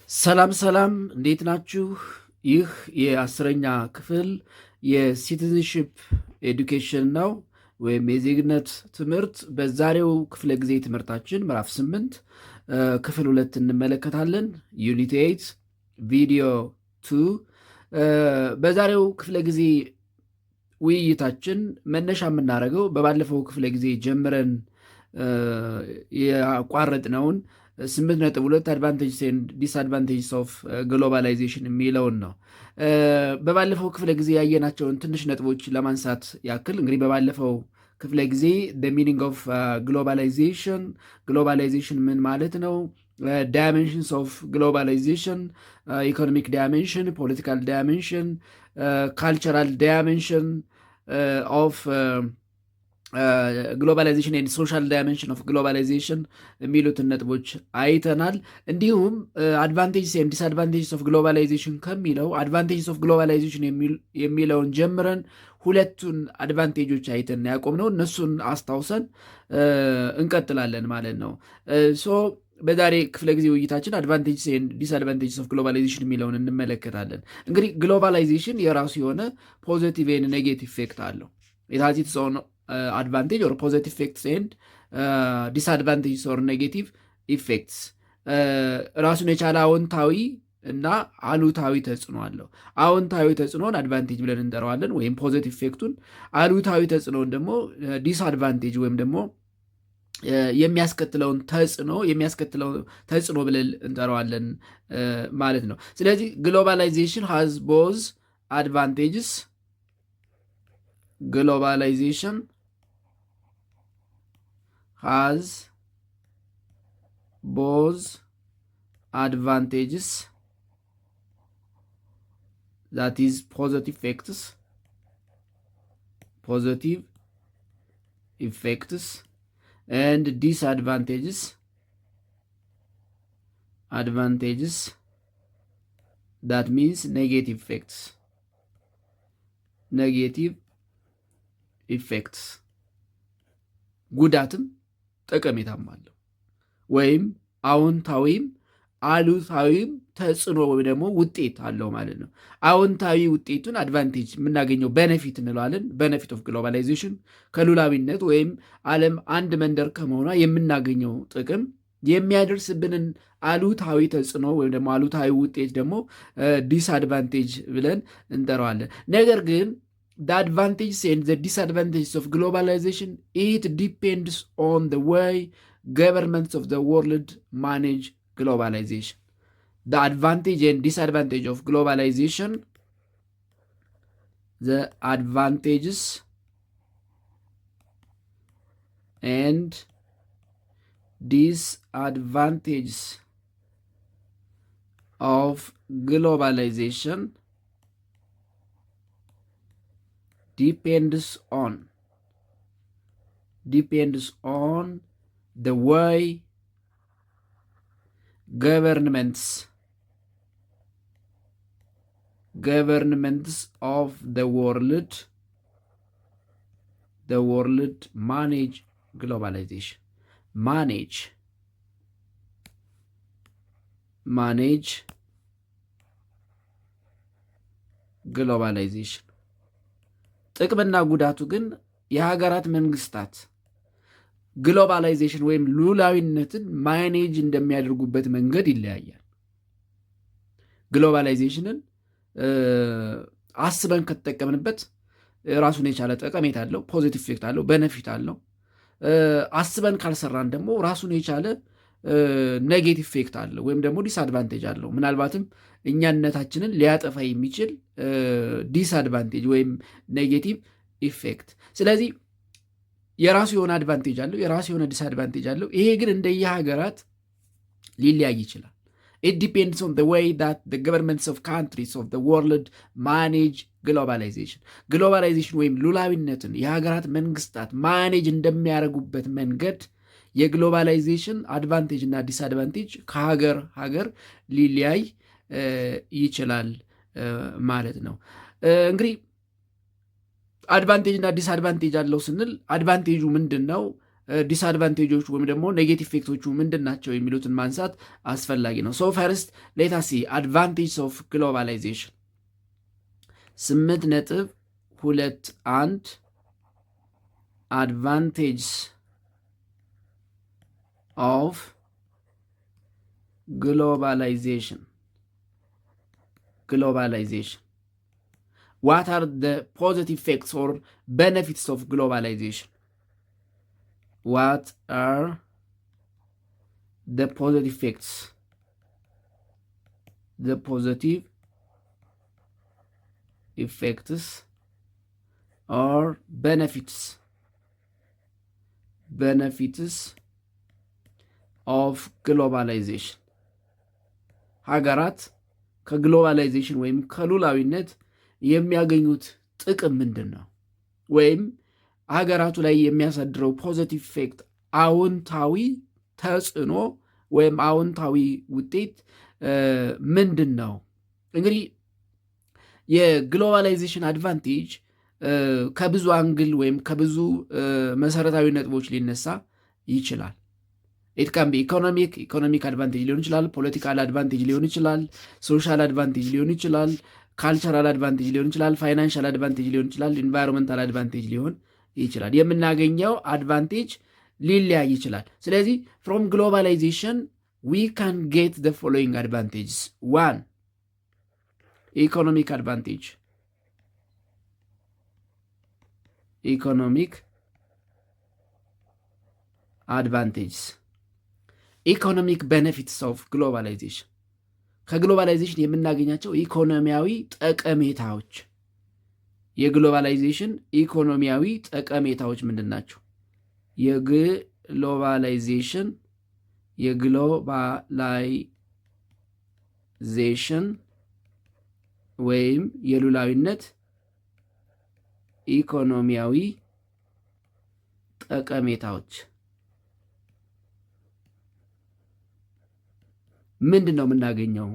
ሰላም ሰላም፣ እንዴት ናችሁ? ይህ የአስረኛ ክፍል የሲቲዝንሽፕ ኤዱኬሽን ነው ወይም የዜግነት ትምህርት። በዛሬው ክፍለ ጊዜ ትምህርታችን ምዕራፍ 8 ክፍል 2 እንመለከታለን። ዩኒት 8 ቪዲዮ 2። በዛሬው ክፍለ ጊዜ ውይይታችን መነሻ የምናደርገው በባለፈው ክፍለ ጊዜ ጀምረን ያቋረጥነውን 8.2 አድቫንቴጅስ ኤንድ ዲስአድቫንቴጅስ ኦፍ ግሎባላይዜሽን የሚለውን ነው። በባለፈው ክፍለ ጊዜ ያየናቸውን ትንሽ ነጥቦች ለማንሳት ያክል እንግዲህ በባለፈው ክፍለ ጊዜ ሚኒንግ ኦፍ ግሎባላይዜሽን ምን ማለት ነው፣ ዳይሜንሽንስ ኦፍ ግሎባላይዜሽን፣ ኢኮኖሚክ ዳይሜንሽን፣ ፖለቲካል ዳይሜንሽን፣ ካልቸራል ዳይሜንሽን ኦፍ ግሎባላይዜሽን ኤንድ ሶሻል ዳይሜንሽን ኦፍ ግሎባላይዜሽን የሚሉትን ነጥቦች አይተናል። እንዲሁም አድቫንቴጅስ ኤንድ ዲስአድቫንቴጅስ ኦፍ ግሎባላይዜሽን ከሚለው አድቫንቴጅስ ኦፍ ግሎባላይዜሽን የሚለውን ጀምረን ሁለቱን አድቫንቴጆች አይተን ያቆምነው እነሱን አስታውሰን እንቀጥላለን ማለት ነው። በዛሬ ክፍለ ጊዜ ውይይታችን አድቫንቴጅስ ኤንድ ዲስአድቫንቴጅስ ኦፍ ግሎባላይዜሽን የሚለውን እንመለከታለን። እንግዲህ ግሎባላይዜሽን የራሱ የሆነ ፖዚቲቭ ኤንድ ኔጌቲቭ ኢፌክት አለው። የታዚት ሰውን advantage or positive effects and disadvantages or negative effects ራሱን የቻለ አዎንታዊ እና አሉታዊ ተጽዕኖ አለው። አዎንታዊ ተጽዕኖን አድቫንቴጅ ብለን እንጠራዋለን ወይም ፖዚቲቭ ኢፌክቱን፣ አሉታዊ ተጽዕኖን ደግሞ ዲስአድቫንቴጅ ወይም ደግሞ የሚያስከትለው ተጽዕኖ ብለን እንጠራዋለን ማለት ነው። ስለዚህ ግሎባላይዜሽን has both advantages globalization has both advantages, that is positive effects and disadvantages, that means negative effects ጉዳትም ጠቀሜታም አለው። ወይም አዎንታዊም አሉታዊም ተጽዕኖ ወይ ደግሞ ውጤት አለው ማለት ነው። አዎንታዊ ውጤቱን አድቫንቴጅ የምናገኘው ቤኔፊት እንለዋለን። ቤኔፊት ኦፍ ግሎባላይዜሽን ከሉላዊነት ወይም ዓለም አንድ መንደር ከመሆኗ የምናገኘው ጥቅም የሚያደርስብንን አሉታዊ ተጽዕኖ ወይም ደግሞ አሉታዊ ውጤት ደግሞ ዲስአድቫንቴጅ ብለን እንጠራዋለን። ነገር ግን the advantages and the disadvantages of globalization, it depends on the way governments of the world manage globalization. The advantage and disadvantage of globalization, the advantages and disadvantages of globalization depends on the way governments of the world manage globalization. manage globalization. ጥቅምና ጉዳቱ ግን የሀገራት መንግስታት ግሎባላይዜሽን ወይም ሉላዊነትን ማኔጅ እንደሚያደርጉበት መንገድ ይለያያል። ግሎባላይዜሽንን አስበን ከተጠቀምንበት ራሱን የቻለ ጠቀሜታ አለው፣ ፖዚቲቭ ኢፌክት አለው፣ ቤኔፊት አለው። አስበን ካልሰራን ደግሞ ራሱን የቻለ ኔጌቲቭ ኢፌክት አለው ወይም ደግሞ ዲስአድቫንቴጅ አለው። ምናልባትም እኛነታችንን ሊያጠፋ የሚችል ዲስአድቫንቴጅ ወይም ኔጌቲቭ ኢፌክት። ስለዚህ የራሱ የሆነ አድቫንቴጅ አለው፣ የራሱ የሆነ ዲስአድቫንቴጅ አለው። ይሄ ግን እንደየሀገራት ሊለያይ ይችላል። It depends on the way that the governments of countries of the world manage globalization. ግሎባላይዜሽን ወይም ሉላዊነትን የሀገራት መንግስታት ማኔጅ እንደሚያደርጉበት መንገድ የግሎባላይዜሽን አድቫንቴጅ እና ዲስአድቫንቴጅ ከሀገር ሊለያይ ይችላል ማለት ነው። እንግዲህ አድቫንቴጅ እና ዲስአድቫንቴጅ አለው ስንል አድቫንቴጁ ምንድን ነው? ዲስአድቫንቴጆች ወይም ደግሞ ኔጌቲቭ ኢፌክቶቹ ምንድን ናቸው የሚሉትን ማንሳት አስፈላጊ ነው። ሶ ፈርስት ሌት አስ ሲ አድቫንቴጅ ኦፍ ግሎባላይዜሽን 8.21 advantage of globalization. What are the positive effects or benefits of globalization? What are the positive effects? The positive effects or benefits of globalization. ሀገራት ከግሎባላይዜሽን ወይም ከሉላዊነት የሚያገኙት ጥቅም ምንድን ነው? ወይም ሀገራቱ ላይ የሚያሳድረው ፖዚቲቭ ኢፌክት አዎንታዊ ተጽዕኖ ወይም አዎንታዊ ውጤት ምንድን ነው? እንግዲህ የግሎባላይዜሽን አድቫንቴጅ ከብዙ አንግል ወይም ከብዙ መሰረታዊ ነጥቦች ሊነሳ ይችላል። ኢት ካን ቢ ኢኮኖሚክ አድቫንቴጅ ሊሆን ይችላል፣ ፖለቲካል አድቫንቴጅ ሊሆን ይችላል፣ ሶሻል አድቫንቴጅ ሊሆን ይችላል፣ ካልቸራል አድቫንቴጅ ሊሆን ይችላል፣ ፋይናንሻል አድቫንቴጅ ሊሆን ይችላል፣ ኢንቫይሮንመንታል አድቫንቴጅ ሊሆን ይችላል። የምናገኘው አድቫንቴጅ ሊለያይ ይችላል። ስለዚህ ፍሮም ግሎባላይዜሽን ዊ ካን ጌት ዘ ፎሎዊንግ አድቫንቴጅስ። 1 ኢኮኖሚክ አድቫንቴጅ ኢኮኖሚክ ቤኔፊትስ ኦፍ ግሎባላይዜሽን ከግሎባላይዜሽን የምናገኛቸው ኢኮኖሚያዊ ጠቀሜታዎች። የግሎባላይዜሽን ኢኮኖሚያዊ ጠቀሜታዎች ምንድን ናቸው? የግሎባላይዜሽን ወይም የሉላዊነት ኢኮኖሚያዊ ጠቀሜታዎች ምንድን ነው? የምናገኘው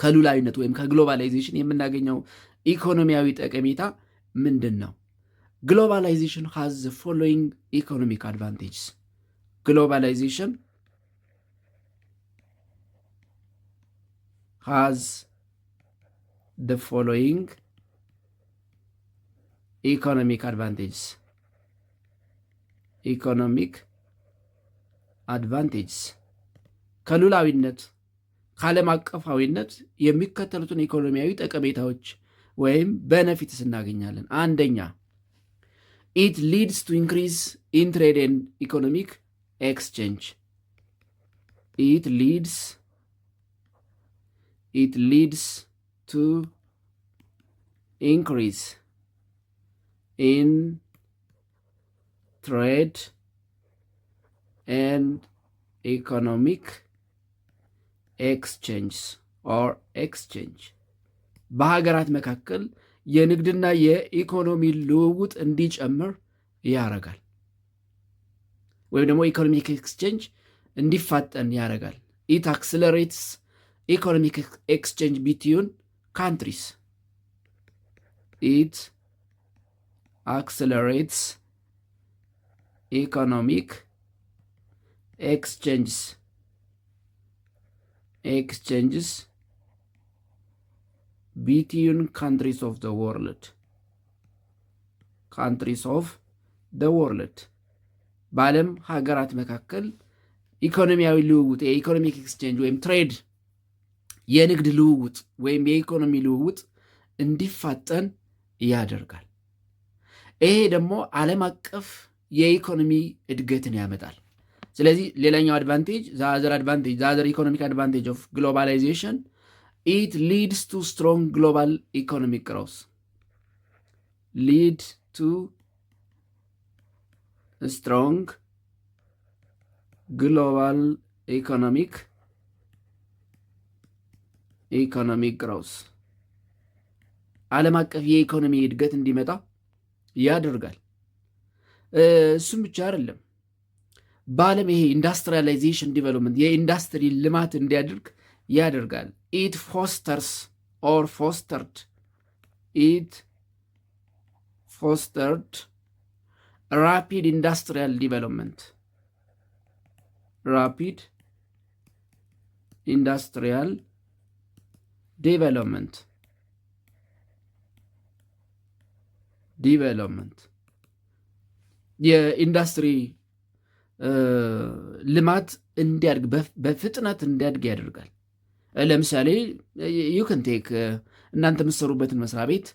ከሉላዊነት ወይም ከግሎባላይዜሽን የምናገኘው ኢኮኖሚያዊ ጠቀሜታ ምንድን ነው? ግሎባላይዜሽን ሃዝ ዘ ፎሎዊንግ ኢኮኖሚክ አድቫንቴጅስ። ግሎባላይዜሽን ሃዝ the following economic advantages. ከሉላዊነት ከዓለም አቀፋዊነት የሚከተሉትን ኢኮኖሚያዊ ጠቀሜታዎች ወይም ቤኔፊትስ እናገኛለን። አንደኛ it leads to increase in trade and economic exchange. it leads to increase in trade and economic exchange. በሀገራት መካከል የንግድና የኢኮኖሚ ልውውጥ እንዲጨምር ያደርጋል፣ ወይም ደግሞ ኢኮኖሚክ ኤክስቼንጅ እንዲፋጠን ያደርጋል። it accelerates economic exchange between countries. it accelerates economic exchanges between countries of the world. በዓለም ሀገራት መካከል ኢኮኖሚያዊ ልውውጥ የኢኮኖሚክ ኤክስቼንጅ ወይም ትሬድ የንግድ ልውውጥ ወይም የኢኮኖሚ ልውውጥ እንዲፋጠን ያደርጋል። ይሄ ደግሞ ዓለም አቀፍ የኢኮኖሚ እድገትን ያመጣል። ስለዚህ ሌላኛው አድቫንቴጅ ዛዘር ኢኮኖሚክ አድቫንቴጅ ኦፍ ግሎባላይዜሽን it leads to strong global economic growth. lead to strong global economic growth. ዓለም አቀፍ የኢኮኖሚ እድገት እንዲመጣ ያደርጋል። እሱም ብቻ አይደለም፣ በዓለም ይሄ ኢንዱስትሪያላይዜሽን ዲቨሎፕመንት የኢንዱስትሪ ልማት እንዲያደርግ ያደርጋል። it fostered ራፒድ ኢንዱስትሪያል ዲቨሎፕመንት ራፒድ ኢንዱስትሪያል ዲቨሎፕመንት የኢንዱስትሪ ልማት እንዲያድግ በፍጥነት እንዲያድግ ያደርጋል። ለምሳሌ ዩክንቴክ እናንተ የምትሰሩበትን መስሪያ ቤት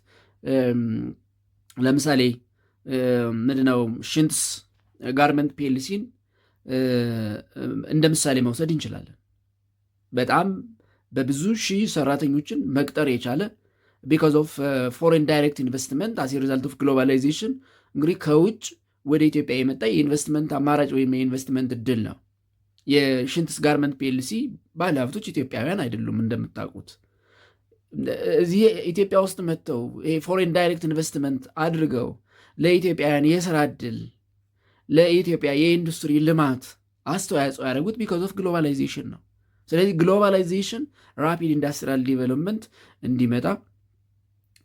ለምሳሌ ምንድነው ሽንትስ ጋርመንት ፒኤልሲን እንደ ምሳሌ መውሰድ እንችላለን። በጣም በብዙ ሺህ ሰራተኞችን መቅጠር የቻለ ቢካዝ ኦፍ ፎሬን ዳይሬክት ኢንቨስትመንት አስ ሪዛልት ኦፍ ግሎባላይዜሽን እንግዲህ ከውጭ ወደ ኢትዮጵያ የመጣ የኢንቨስትመንት አማራጭ ወይም የኢንቨስትመንት እድል ነው። የሽንትስ ጋርመንት ፒኤልሲ ባለሀብቶች ኢትዮጵያውያን አይደሉም እንደምታውቁት። እዚህ ኢትዮጵያ ውስጥ መጥተው ፎሬን ዳይሬክት ኢንቨስትመንት አድርገው ለኢትዮጵያውያን የስራ እድል፣ ለኢትዮጵያ የኢንዱስትሪ ልማት አስተዋጽኦ ያደረጉት ቢካዝ ኦፍ ግሎባላይዜሽን ነው። ስለዚህ ግሎባላይዜሽን ራፒድ ኢንዱስትሪያል ዲቨሎፕመንት እንዲመጣ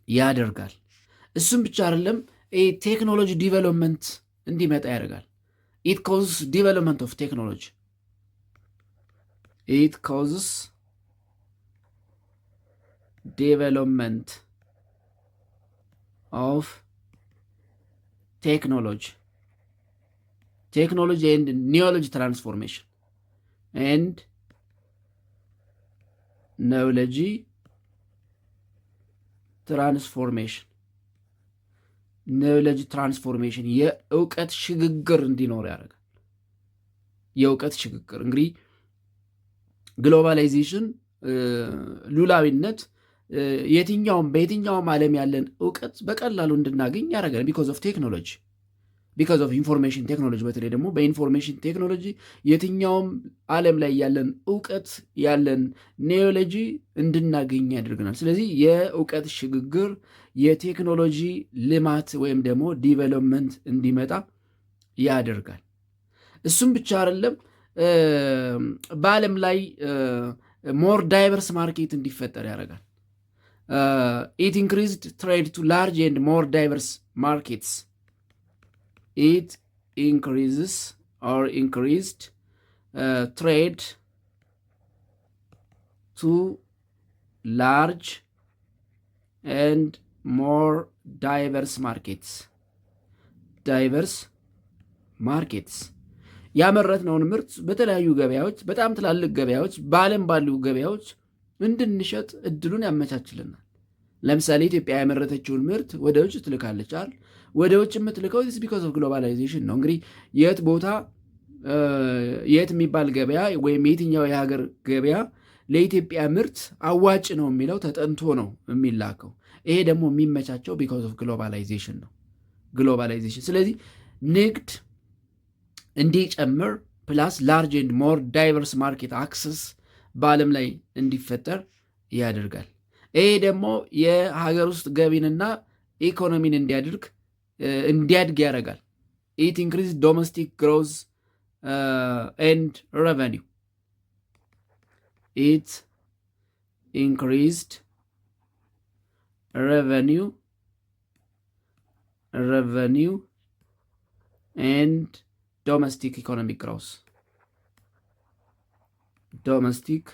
ያደርጋል። እሱም ብቻ አይደለም፣ ቴክኖሎጂ ዲቨሎፕመንት እንዲመጣ ያደርጋል። ኢት ኮዝስ ዲቨሎፕመንት ኦፍ ቴክኖሎጂ ኢት ኮዝስ ዴቨሎፕመንት ኦፍ ቴክኖሎጂ ኤንድ ኒዮሎጂ ትራንስፎርሜሽን ኤንድ ኖውሎጂ ትራንስፎርሜሽን የእውቀት ሽግግር እንዲኖር ያደርጋል። የእውቀት ሽግግር እንግዲህ ግሎባላይዜሽን ሉላዊነት በየትኛውም ዓለም ያለን እውቀት በቀላሉ እንድናገኝ ያደርጋል። ቢኮዝ ኦፍ ቴክኖሎጂ፣ ቢኮዝ ኦፍ ኢንፎርሜሽን ቴክኖሎጂ፣ በተለይ ደግሞ በኢንፎርሜሽን ቴክኖሎጂ የትኛውም ዓለም ላይ ያለን እውቀት ያለን ኔዮሎጂ እንድናገኝ ያደርገናል። ስለዚህ የእውቀት ሽግግር የቴክኖሎጂ ልማት ወይም ደግሞ ዲቨሎፕመንት እንዲመጣ ያደርጋል። እሱም ብቻ አይደለም፣ በዓለም ላይ ሞር ዳይቨርስ ማርኬት እንዲፈጠር ያደርጋል። ኢት ኢንክሪዝድ ትሬድ ቱ ላርጅ ኤንድ ሞር ዳይቨርስ ማርኬትስ ኢት ኢንክሪዝስ ኦር ኢንክሪዝድ ትሬድ ቱ ላርጅ ኤንድ ሞር ዳይቨርስ ማርኬትስ ያመረትነውን ምርት በተለያዩ ገበያዎች፣ በጣም ትላልቅ ገበያዎች፣ በዓለም ባሉ ገበያዎች እንድንሸጥ እድሉን ያመቻችልናል። ለምሳሌ ኢትዮጵያ ያመረተችውን ምርት ወደ ውጭ ትልካለች አይደል? ወደ ውጭ የምትልከው ቢኮዝ ኦፍ ግሎባላይዜሽን ነው። እንግዲህ የት የሚባል ገበያ ወይም የትኛው የሀገር ገበያ ለኢትዮጵያ ምርት አዋጭ ነው የሚለው ተጠንቶ ነው የሚላከው። ይሄ ደግሞ የሚመቻቸው ቢኮዝ ኦፍ ግሎባላይዜሽን ነው። ስለዚህ ንግድ እንዲጨምር ፕላስ ላርጅ ኤንድ ሞር ዳይቨርስ ማርኬት አክሰስ በዓለም ላይ እንዲፈጠር ያደርጋል። ይሄ ደግሞ የሀገር ውስጥ ገቢንና ኢኮኖሚን እንዲያድግ ያደርጋል። ኢት ኢንክሪዝ ዶሜስቲክ ግሮዝ ኤንድ ሬቨኒው ኢት ኢንክሪዝድ revenue and domestic economic growth. Domestic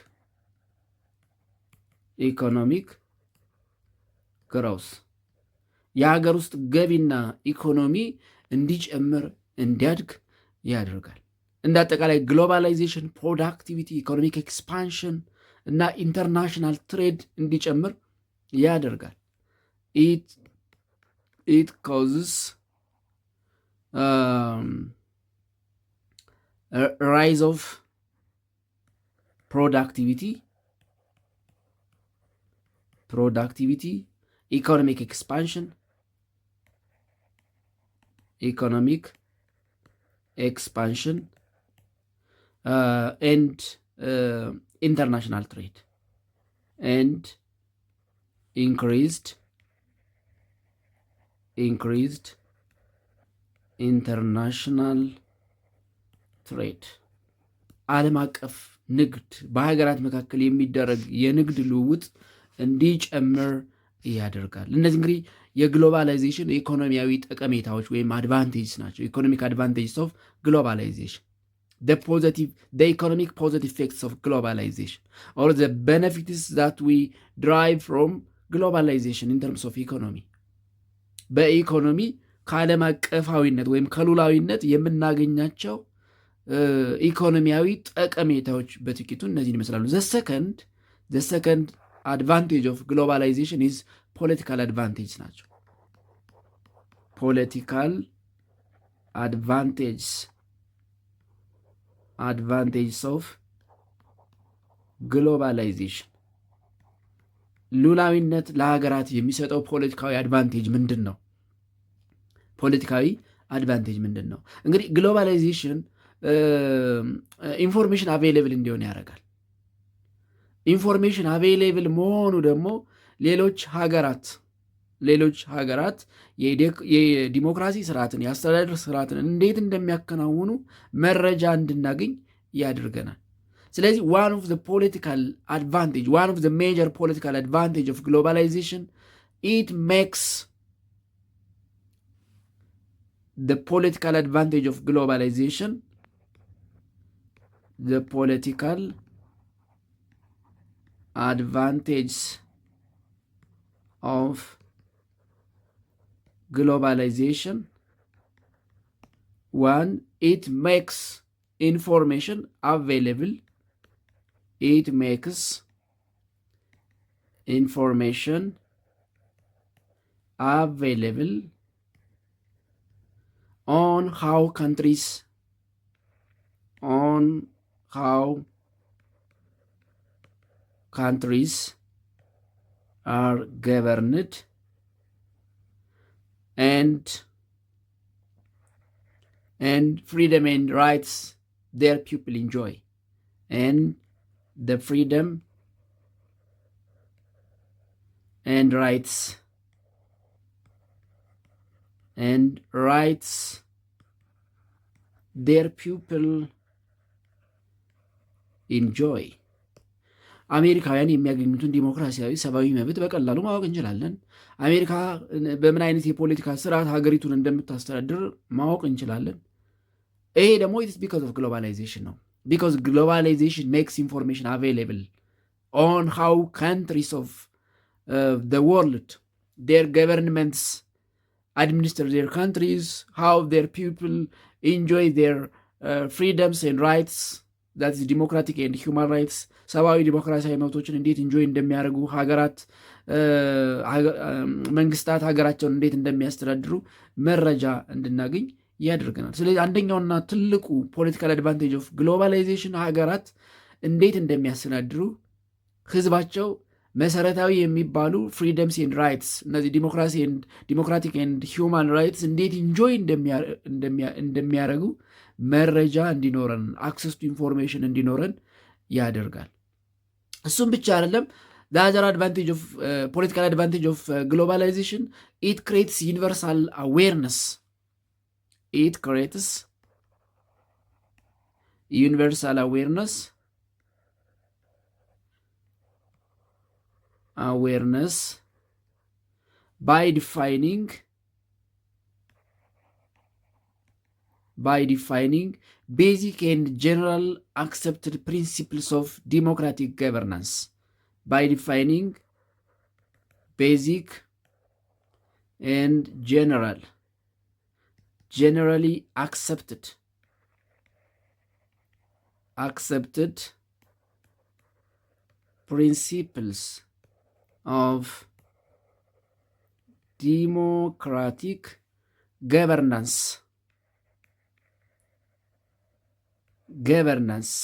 economic growth የሀገር ውስጥ ገቢና ኢኮኖሚ እንዲጨምር እንዲያድግ ያደርጋል። እንደ አጠቃላይ ግሎባላይዜሽን ፕሮዳክቲቪቲ፣ ኢኮኖሚክ ኤክስፓንሽን እና ኢንተርናሽናል ትሬድ እንዲጨምር ያደርጋል። it causes a rise of productivity, economic expansion, and international trade, and increased ኢንተርናሽናል ትሬድ ዓለም አቀፍ ንግድ በሀገራት መካከል የሚደረግ የንግድ ልውውጥ እንዲጨምር ያደርጋል። እነዚህ እንግዲህ የግሎባላይዜሽን ኢኮኖሚያዊ ጠቀሜታዎች ወይም አድቫንቴጅስ ናቸው። ኢኮኖሚክ አድቫንቴጅስ ኦፍ ግሎባላይዜሽን the economic positive effects of globalization or the benefits that we derive from globalization in terms of economy በኢኮኖሚ ከዓለም አቀፋዊነት ወይም ከሉላዊነት የምናገኛቸው ኢኮኖሚያዊ ጠቀሜታዎች በጥቂቱ እነዚህን ይመስላሉ። the second advantage of globalization is political advantage ናቸው። political advantages of ግሎባላይዜሽን ሉላዊነት ለሀገራት የሚሰጠው ፖለቲካዊ አድቫንቴጅ ምንድን ነው? ፖለቲካዊ አድቫንቴጅ ምንድን ነው? እንግዲህ ግሎባላይዜሽን ኢንፎርሜሽን አቬይሌብል እንዲሆን ያደርጋል። ኢንፎርሜሽን አቬይሌብል መሆኑ ደግሞ ሌሎች ሀገራት የዲሞክራሲ ስርዓትን የአስተዳደር ስርዓትን እንዴት እንደሚያከናውኑ መረጃ እንድናገኝ ያደርገናል። ስለዚህ one of the major political advantage of globalization, it makes the political advantage of globalization the political advantage of globalization. One, it makes information available. It makes information available on how countries are governed and freedom and rights their people enjoy, and the freedom and rights their people enjoy. አሜሪካውያን የሚያገኙትን ዲሞክራሲያዊ ሰብአዊ መብት በቀላሉ ማወቅ እንችላለን። አሜሪካ በምን አይነት የፖለቲካ ስርዓት ሀገሪቱን እንደምታስተዳድር ማወቅ እንችላለን። ይሄ ደግሞ ኢትስ ቢካዝ ኦፍ ግሎባላይዜሽን ነው። ቢካዝ ግሎባላይዜሽን ሜክስ ኢንፎርሜሽን አቬይላብል ኦን ሃው ካንትሪስ ኦፍ the world, their governments administer their countries, how their people enjoy their freedoms and rights, that is democratic and human rights, ሰብአዊ ዲሞክራሲያዊ መብቶችን እንዴት ኢንጆይ እንደሚያደርጉ መንግስታት ሀገራቸውን እንዴት እንደሚያስተዳድሩ መረጃ እንድናገኝ ያደርገናል። ስለዚህ አንደኛውና ትልቁ ፖለቲካል አድቫንቴጅ ኦፍ ግሎባላይዜሽን ሀገራት እንዴት እንደሚያስተዳድሩ ህዝባቸው መሰረታዊ የሚባሉ ፍሪደምስ ኤንድ ራይትስ እነዚህ ዲሞክራቲክ ኤንድ ሂውማን ራይትስ እንዴት ኢንጆይ እንደሚያደርጉ መረጃ እንዲኖረን አክሰስ ቱ ኢንፎርሜሽን እንዲኖረን ያደርጋል። እሱም ብቻ አይደለም። the other advantage of political advantage of globalization, it creates universal awareness. It creates universal awareness by defining basic and general accepted principles of democratic governance. By defining basic and generally accepted principles of democratic governance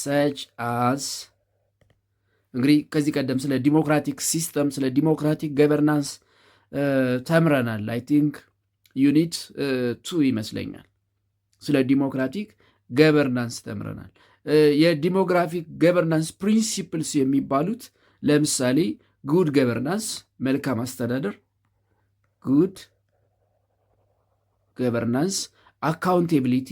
such as እንግዲህ ከዚህ ቀደም ስለ ዲሞክራቲክ ሲስተም ስለ ዲሞክራቲክ ገቨርናንስ ተምረናል። አይ ቲንክ ዩኒት 2 ይመስለኛል። ስለ ዲሞክራቲክ ገቨርናንስ ተምረናል። የዲሞክራቲክ ገቨርናንስ ፕሪንሲፕልስ የሚባሉት ለምሳሌ ጉድ ገቨርናንስ መልካም አስተዳደር፣ ጉድ ገቨርናንስ፣ አካውንቴቢሊቲ፣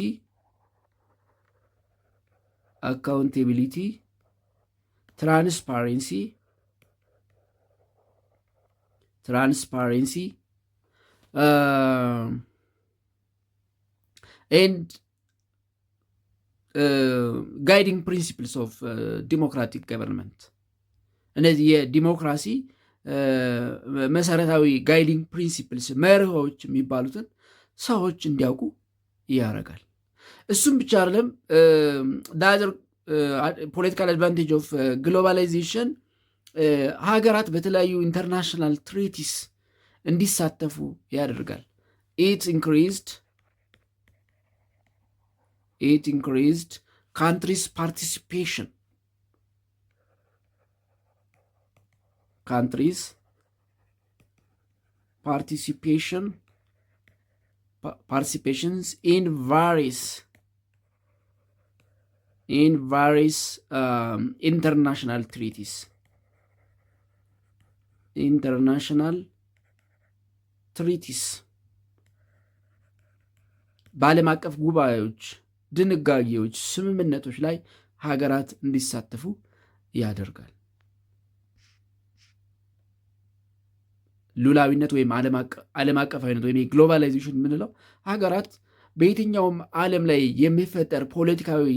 ትራንስፓረንሲ፣ ኤንድ ጋይዲንግ ፕሪንሲፕልስ ኦፍ ዲሞክራቲክ ገቨርንመንት እነዚህ የዲሞክራሲ መሰረታዊ ጋይዲንግ ፕሪንሲፕልስ መርሆች የሚባሉትን ሰዎች እንዲያውቁ ያደርጋል። እሱም ብቻ አይደለም። ዳዘር ፖለቲካል አድቫንቴጅ ኦፍ ግሎባላይዜሽን ሀገራት በተለያዩ ኢንተርናሽናል ትሪቲስ እንዲሳተፉ ያደርጋል። ኢት ኢንክሪዝድ ካንትሪስ ፓርቲሲፔሽን participations in various international treaties በዓለም አቀፍ ጉባኤዎች፣ ድንጋጌዎች፣ ስምምነቶች ላይ ሀገራት እንዲሳተፉ ያደርጋል። ሉላዊነት ወይም ዓለም አቀፋዊነት ወይም የግሎባላይዜሽን የምንለው ሀገራት በየትኛውም ዓለም ላይ የሚፈጠር ፖለቲካዊ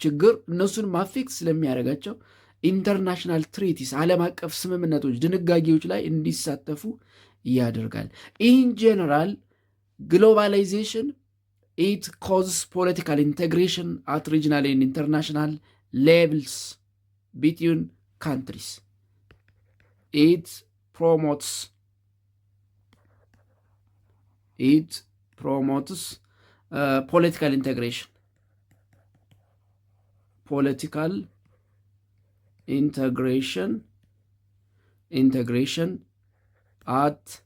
ችግር እነሱን ማፌክት ስለሚያደርጋቸው ኢንተርናሽናል ትሪቲስ ዓለም አቀፍ ስምምነቶች፣ ድንጋጌዎች ላይ እንዲሳተፉ ያደርጋል። ኢን ጀነራል ግሎባላይዜሽን ኢት ኮዝስ ፖለቲካል ኢንቴግሬሽን አት ሪጅናል ኤንድ ኢንተርናሽናል ሌቭልስ ቢትዊን ካንትሪስ ኢት promotes political integration at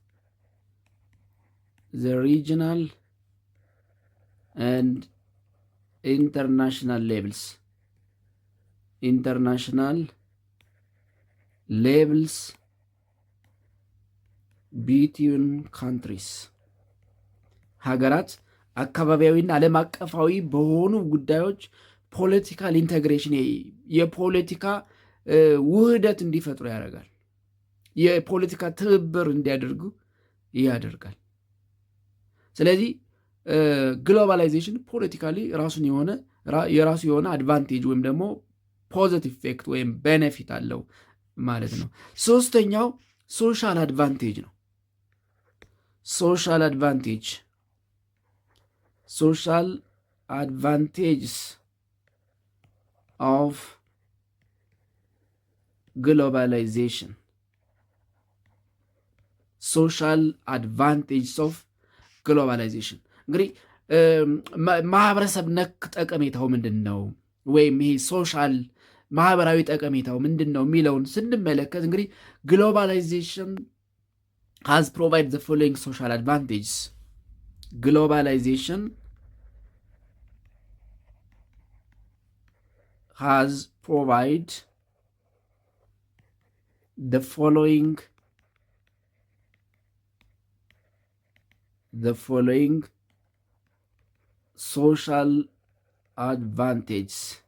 the regional and international levels ቢትዊን ካንትሪስ ሀገራት አካባቢያዊና ዓለም አቀፋዊ በሆኑ ጉዳዮች ፖለቲካል ኢንቴግሬሽን የፖለቲካ ውህደት እንዲፈጥሩ ያደርጋል። የፖለቲካ ትብብር እንዲያደርጉ ያደርጋል። ስለዚህ ግሎባላይዜሽን ፖለቲካሊ የራሱ የሆነ አድቫንቴጅ ወይም ደግሞ ፖዚቲቭ ኢፌክት ወይም ቤኔፊት አለው ማለት ነው። ሶስተኛው ሶሻል አድቫንቴጅ ነው። social advantages of globalization እንግዲህ ማህበረሰብ ነክ ጠቀሜታው ምንድን ነው ወይም ይሄ ሶሻል ማህበራዊ ጠቀሜታው ምንድን ነው የሚለውን ስንመለከት እንግዲህ ግሎባላይዜሽን has provided the following social advantages. Globalization has provided the following social advantages.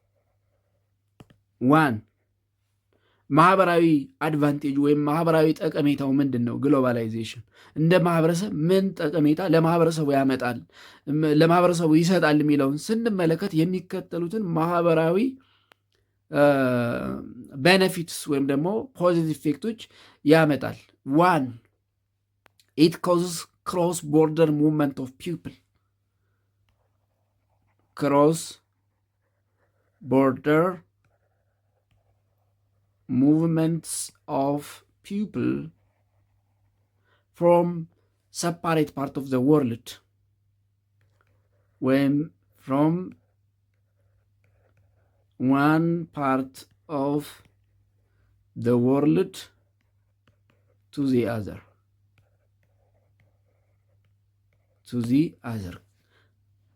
1. ማህበራዊ አድቫንቴጅ ወይም ማህበራዊ ጠቀሜታው ምንድን ነው? ግሎባላይዜሽን እንደ ማህበረሰብ ምን ጠቀሜታ ለማህበረሰቡ ያመጣል፣ ለማህበረሰቡ ይሰጣል የሚለውን ስንመለከት የሚከተሉትን ማህበራዊ ቤኔፊትስ ወይም ደግሞ ፖዚቲቭ ኢፌክቶች ያመጣል። 1. ኢት ኮዝስ ክሮስ ቦርደር ሙቭመንት ኦፍ ፒፕል movements of people from separate part of the world when from one part of the world to the other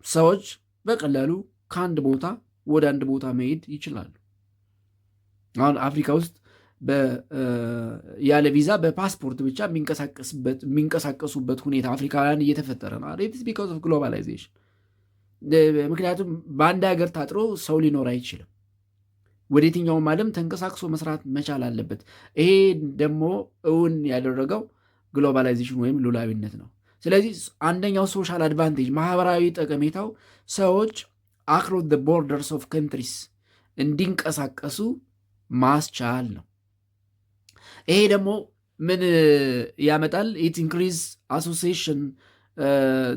ሰዎች በቀላሉ ከአንድ ቦታ ወደ አንድ ቦታ መሄድ ይችላሉ። አሁን አፍሪካ ውስጥ ያለ ቪዛ በፓስፖርት ብቻ የሚንቀሳቀሱበት ሁኔታ አፍሪካውያን እየተፈጠረ ነው። ኢትስ ቢኮዝ ኦፍ ግሎባላይዜሽን። ምክንያቱም በአንድ ሀገር ታጥሮ ሰው ሊኖር አይችልም። ወደ የትኛውም ዓለም ተንቀሳቅሶ መስራት መቻል አለበት። ይሄ ደግሞ እውን ያደረገው ግሎባላይዜሽን ወይም ሉላዊነት ነው። ስለዚህ አንደኛው ሶሻል አድቫንቴጅ ማህበራዊ ጠቀሜታው ሰዎች አክሮስ ዘ ቦርደርስ ኦፍ ካንትሪስ እንዲንቀሳቀሱ ማስቻል ነው። ይሄ ደግሞ ምን ያመጣል? ኢት ኢንክሪዝ አሶሲዬሽን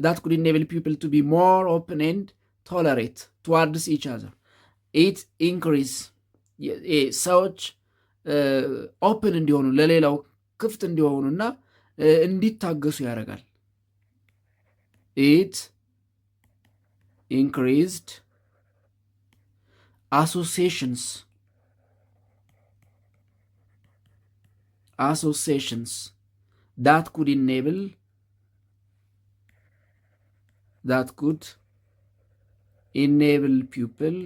ዳት ኩድ ኢኔብል ፒፕል ቱ ቢ ሞር ኦፕን ኤንድ ቶለሬት ቱዋርድስ ኢች አዘር። ኢት ኢንክሪዝ ሰዎች ኦፕን እንዲሆኑ ለሌላው ክፍት እንዲሆኑና እንዲታገሱ ያደርጋል። ኢት ኢንክሪዝድ associations that could enable people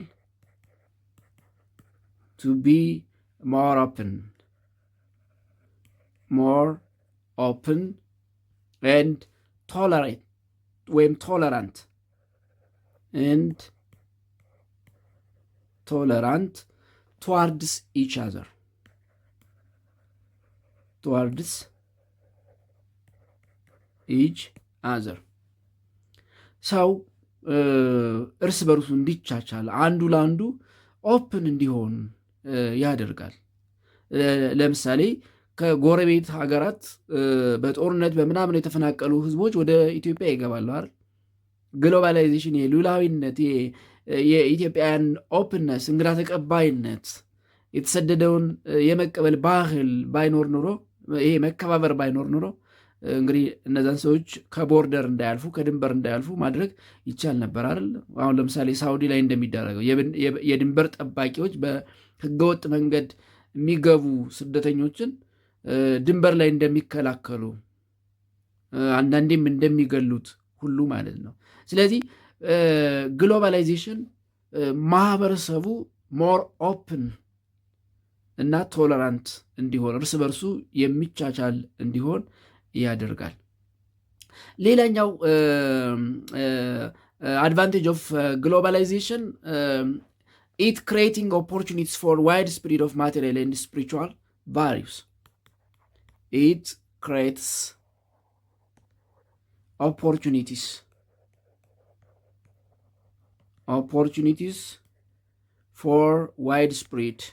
to be more open and tolerant towards each other. ሰው እርስ በርሱ እንዲቻቻል አንዱ ለአንዱ ኦፕን እንዲሆን ያደርጋል። ለምሳሌ ከጎረቤት ሀገራት በጦርነት በምናምን የተፈናቀሉ ህዝቦች ወደ ኢትዮጵያ ይገባሉ አይደል? ግሎባላይዜሽን፣ የሉላዊነት፣ የኢትዮጵያን ኦፕንነስ፣ እንግዳ ተቀባይነት፣ የተሰደደውን የመቀበል ባህል ባይኖር ኑሮ፣ ይሄ መከባበር ባይኖር ኑሮ እንግዲህ እነዛን ሰዎች ከቦርደር እንዳያልፉ ከድንበር እንዳያልፉ ማድረግ ይቻል ነበር አይደል? አሁን ለምሳሌ ሳውዲ ላይ እንደሚደረገው የድንበር ጠባቂዎች በህገወጥ መንገድ የሚገቡ ስደተኞችን ድንበር ላይ እንደሚከላከሉ አንዳንዴም እንደሚገሉት ሁሉ ማለት ነው። ስለዚህ ግሎባላይዜሽን ማህበረሰቡ ሞር ኦፕን እና ቶለራንት እንዲሆን እርስ በርሱ የሚቻቻል እንዲሆን ያደርጋል። ሌላኛው አድቫንቴጅ ኦፍ ግሎባላይዜሽን ኢት ክሬቲንግ ኦፖርቹኒቲስ ፎር ዋይድ ስፕሪድ ኦፍ ማቴሪያል ኤንድ ስፒሪቹዋል ቫሊዩስ። ኢት ክሬትስ opportunities for widespread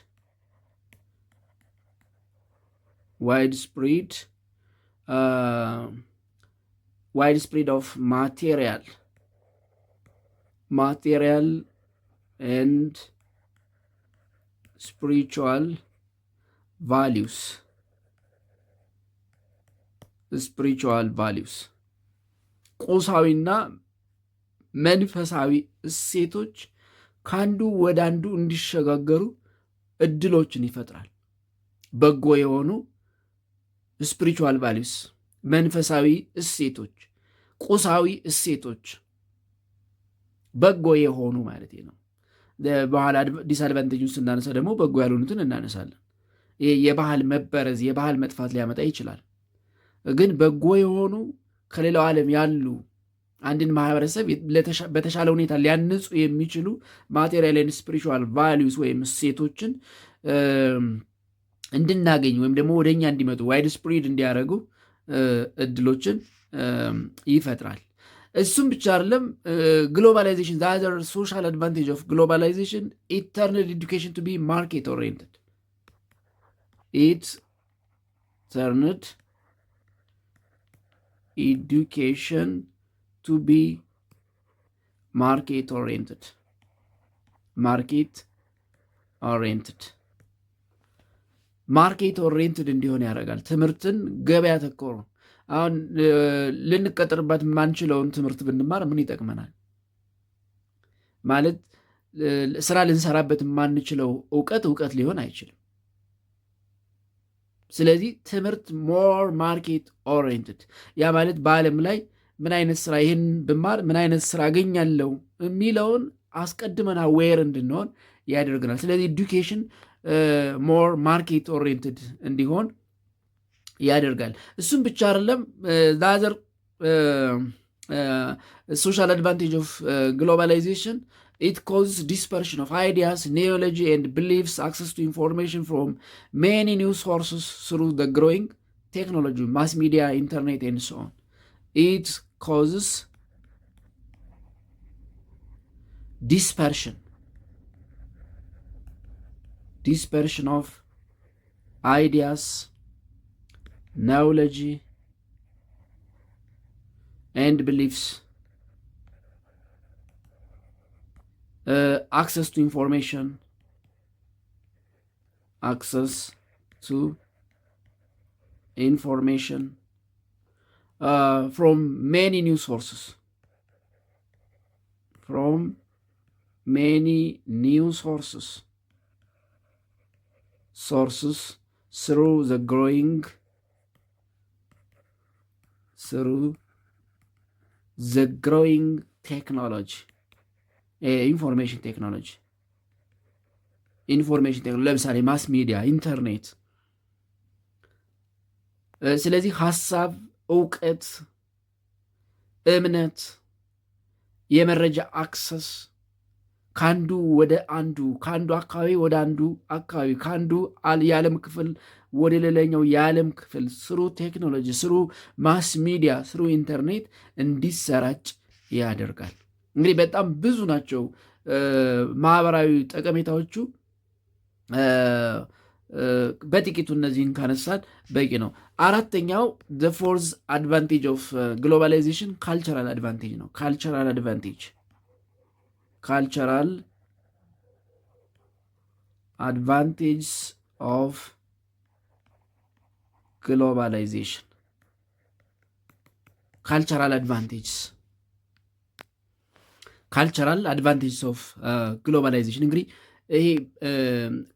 of material and spiritual values. ቁሳዊና መንፈሳዊ እሴቶች ከአንዱ ወደ አንዱ እንዲሸጋገሩ እድሎችን ይፈጥራል። በጎ የሆኑ ስፒሪቹዋል ቫሊዩስ፣ መንፈሳዊ እሴቶች፣ ቁሳዊ እሴቶች በጎ የሆኑ ማለት ነው። በኋላ ዲስአድቫንቴጁን ስናነሳ ደግሞ በጎ ያልሆኑትን እናነሳለን። የባህል መበረዝ፣ የባህል መጥፋት ሊያመጣ ይችላል። ግን በጎ የሆኑ ከሌላው ዓለም ያሉ አንድን ማህበረሰብ በተሻለ ሁኔታ ሊያንጹ የሚችሉ ማቴሪያል ኤንድ ስፒሪቹዋል ቫሊዩስ ወይም እሴቶችን እንድናገኝ ወይም ደግሞ ወደኛ እንዲመጡ ዋይድ ስፕሪድ እንዲያደርጉ እድሎችን ይፈጥራል። እሱም ብቻ አይደለም። ግሎባላይዜሽን ዘ አዘር ሶሻል አድቫንቴጅ ኦፍ ግሎባላይዜሽን ኢት ተርንድ ኤዱኬሽን ቱ ቢ ማርኬት ኦሪየንትድ። ኢት ተርንድ education to be market oriented እንዲሆን ያደርጋል። ትምህርትን ገበያ ተኮር ነው። አሁን ልንቀጥርበት የማንችለውን ትምህርት ብንማር ምን ይጠቅመናል? ማለት ስራ ልንሰራበት የማንችለው እውቀት ሊሆን አይችልም። ስለዚህ ትምህርት ሞር ማርኬት ኦሪየንትድ፣ ያ ማለት በዓለም ላይ ምን አይነት ስራ ይህን ብማር ምን አይነት ስራ አገኛለሁ የሚለውን አስቀድመን አዌር እንድንሆን ያደርግናል። ስለዚህ ኤዱኬሽን ሞር ማርኬት ኦሪየንትድ እንዲሆን ያደርጋል። እሱም ብቻ አይደለም። ዛዘር ሶሻል አድቫንቴጅ ኦፍ ግሎባላይዜሽን it causes dispersion of ideas, knowledge and beliefs, access to information from many new sources through the growing technology, mass media, internet and so on. It causes dispersion of ideas, knowledge, and beliefs, access to information, from many news sources, through the growing technology, ኢንፎርሜሽን ቴክኖሎጂ ለምሳሌ ማስ ሚዲያ፣ ኢንተርኔት። ስለዚህ ሀሳብ፣ እውቀት፣ እምነት፣ የመረጃ አክሰስ ከአንዱ ወደ አንዱ፣ ከአንዱ አካባቢ ወደ አንዱ አካባቢ፣ ከአንዱ የዓለም ክፍል ወደ ሌላኛው የዓለም ክፍል ስሩ ቴክኖሎጂ፣ ስሩ ማስ ሚዲያ፣ ስሩ ኢንተርኔት እንዲሰራጭ ያደርጋል። እንግዲህ በጣም ብዙ ናቸው ማህበራዊ ጠቀሜታዎቹ። በጥቂቱ እነዚህን ካነሳን በቂ ነው። አራተኛው the fourth advantage of globalization cultural advantage ነው። cultural advantage of globalization cultural advantages of globalization እንግዲህ ይሄ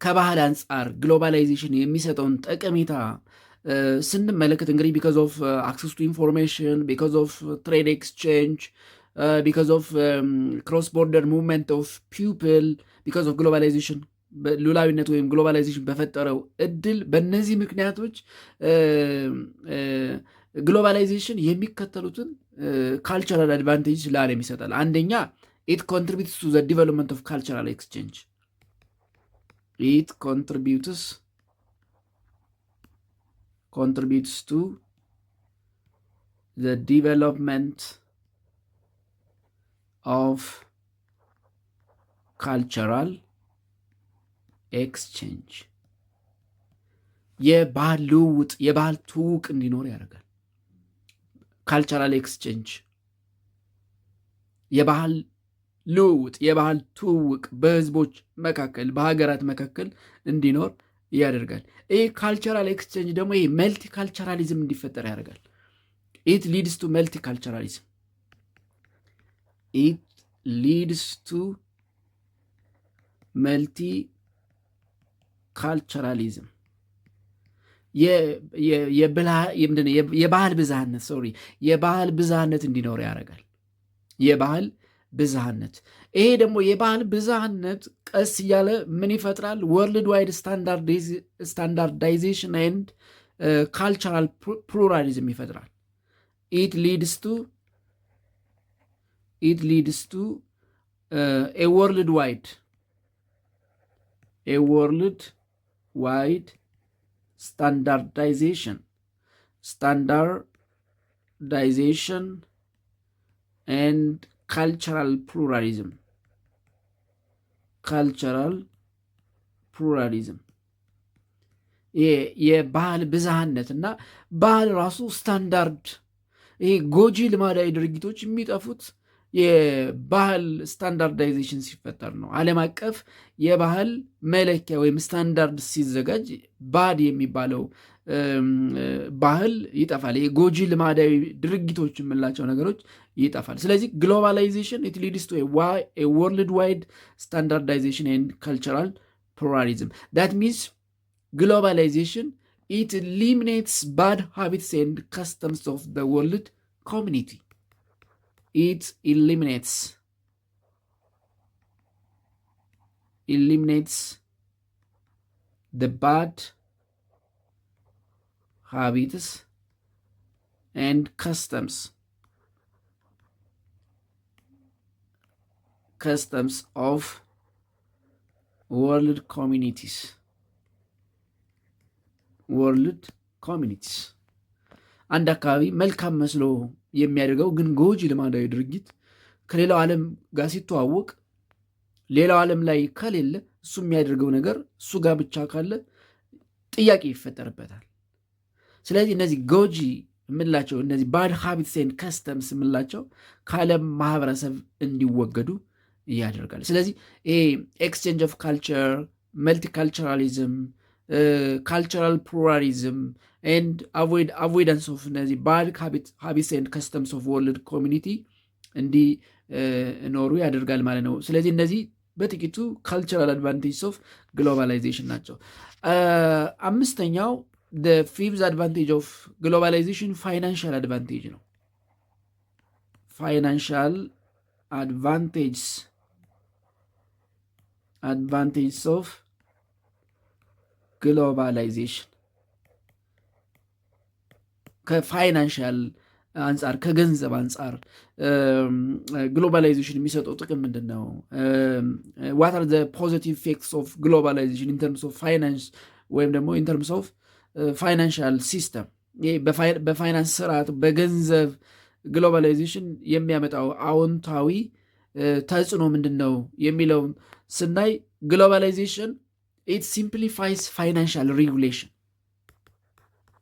ከባህል አንጻር ግሎባላይዜሽን የሚሰጠውን ጠቀሜታ ስንመለከት እንግዲህ ቢካዝ ኦፍ አክሰስ ቱ ኢንፎርሜሽን፣ ቢካዝ ኦፍ ትሬድ ኤክስቼንጅ፣ ቢካዝ ኦፍ ክሮስ ቦርደር ሙቭመንት ኦፍ ፒፕል፣ ቢካዝ ኦፍ ግሎባላይዜሽን ሉላዊነት ወይም ግሎባላይዜሽን በፈጠረው እድል፣ በእነዚህ ምክንያቶች ግሎባላይዜሽን የሚከተሉትን ካልቸራል አድቫንቴጅ ለዓለም ይሰጣል። አንደኛ it contributes to the development of cultural exchange. It contributes to the development of cultural exchange. የባህል ልውውጥ፣ የባህል ትውውቅ እንዲኖር ያደርጋል። ካልቸራል ኤክስቼንጅ የባህል ልውውጥ፣ የባህል ትውውቅ በህዝቦች መካከል፣ በሀገራት መካከል እንዲኖር ያደርጋል። ይህ ካልቸራል ኤክስቼንጅ ደግሞ ይህ መልቲ ካልቸራሊዝም እንዲፈጠር ያደርጋል። ኢት ሊድስ ቱ መልቲ ካልቸራሊዝም የባህል ብዝሃነት እንዲኖር ያደርጋል። የባህል ብዝሃነት። ይሄ ደግሞ የባህል ብዝሃነት ቀስ እያለ ምን ይፈጥራል? ወርልድ ዋይድ ስታንዳርዳይዜሽን ኤንድ ካልቸራል ፕሉራሊዝም ይፈጥራል። ኢት ሊድስ ቱ ኤ ወርልድ ዋይድ ስታንዳርዳይዜሽን and cultural pluralism የባህል ብዝሃነት እና ባህል ራሱ ስታንዳርድ፣ ይሄ ጎጂ ልማዳዊ ድርጊቶች የሚጠፉት የባህል ስታንዳርዳይዜሽን ሲፈጠር ነው። ዓለም አቀፍ የባህል መለኪያ ወይም ስታንዳርድ ሲዘጋጅ ባድ የሚባለው ባህል ይጠፋል። የጎጂ ልማዳዊ ድርጊቶች የምንላቸው ነገሮች ይጠፋል። ስለዚህ ግሎባላይዜሽን ኢት ሊድስ ቱ ኤ ወርልድ ዋይድ ስታንዳርዳይዜሽን ኤንድ ካልቸራል ፕሉራሊዝም ዳት ሚንስ ግሎባላይዜሽን ኢት ኢሊሚኔትስ ባድ ሃቢትስ ኤንድ ከስተምስ ኦፍ ዘ ወርልድ ኮሚኒቲ። ኢት eliminates the bad habits and customs of world communities. አንድ አካባቢ መልካም መስሎ የሚያደርገው ግን ጎጂ ልማዳዊ ድርጊት ከሌላው ዓለም ጋር ሲተዋወቅ ሌላው ዓለም ላይ ከሌለ እሱ የሚያደርገው ነገር እሱ ጋር ብቻ ካለ ጥያቄ ይፈጠርበታል። ስለዚህ እነዚህ ጎጂ የምንላቸው እነዚህ ባድ ሃቢትስ ኤንድ ከስተምስ የምንላቸው ከዓለም ማህበረሰብ እንዲወገዱ ያደርጋል። ስለዚህ ይሄ ኤክስቼንጅ ኦፍ ካልቸር፣ መልቲካልቸራሊዝም፣ ካልቸራል ፕሉራሊዝም ኤንድ አቮይዳንስ ኦፍ እነዚህ ባድ ሃቢትስ ኤንድ ከስተምስ ኦፍ ወርልድ ኮሚኒቲ እንዲኖሩ ያደርጋል ማለት ነው። ስለዚህ እነዚህ በጥቂቱ ካልቸራል አድቫንቴጅስ ኦፍ ግሎባላይዜሽን ናቸው። አምስተኛው ፊፍዝ አድቫንቴጅ ኦፍ ግሎባላይዜሽን ፋይናንሻል አድቫንቴጅ ነው። ፋይናንሻል አድቫንቴጅስ ኦፍ ግሎባላይዜሽን ከፋይናንሻል አንጻር ከገንዘብ አንጻር ግሎባላይዜሽን የሚሰጠው ጥቅም ምንድን ነው? ዋት አር ዘ ፖዚቲቭ ኢፌክትስ ኦፍ ግሎባላይዜሽን ኢን ተርምስ ኦፍ ፋይናንስ ወይም ደግሞ ኢን ተርምስ ኦፍ ፋይናንሻል ሲስተም፣ በፋይናንስ ስርዓት በገንዘብ ግሎባላይዜሽን የሚያመጣው አዎንታዊ ተጽዕኖ ምንድን ነው የሚለውን ስናይ ግሎባላይዜሽን ኢት ሲምፕሊፋይስ ፋይናንሻል ሬጉሌሽን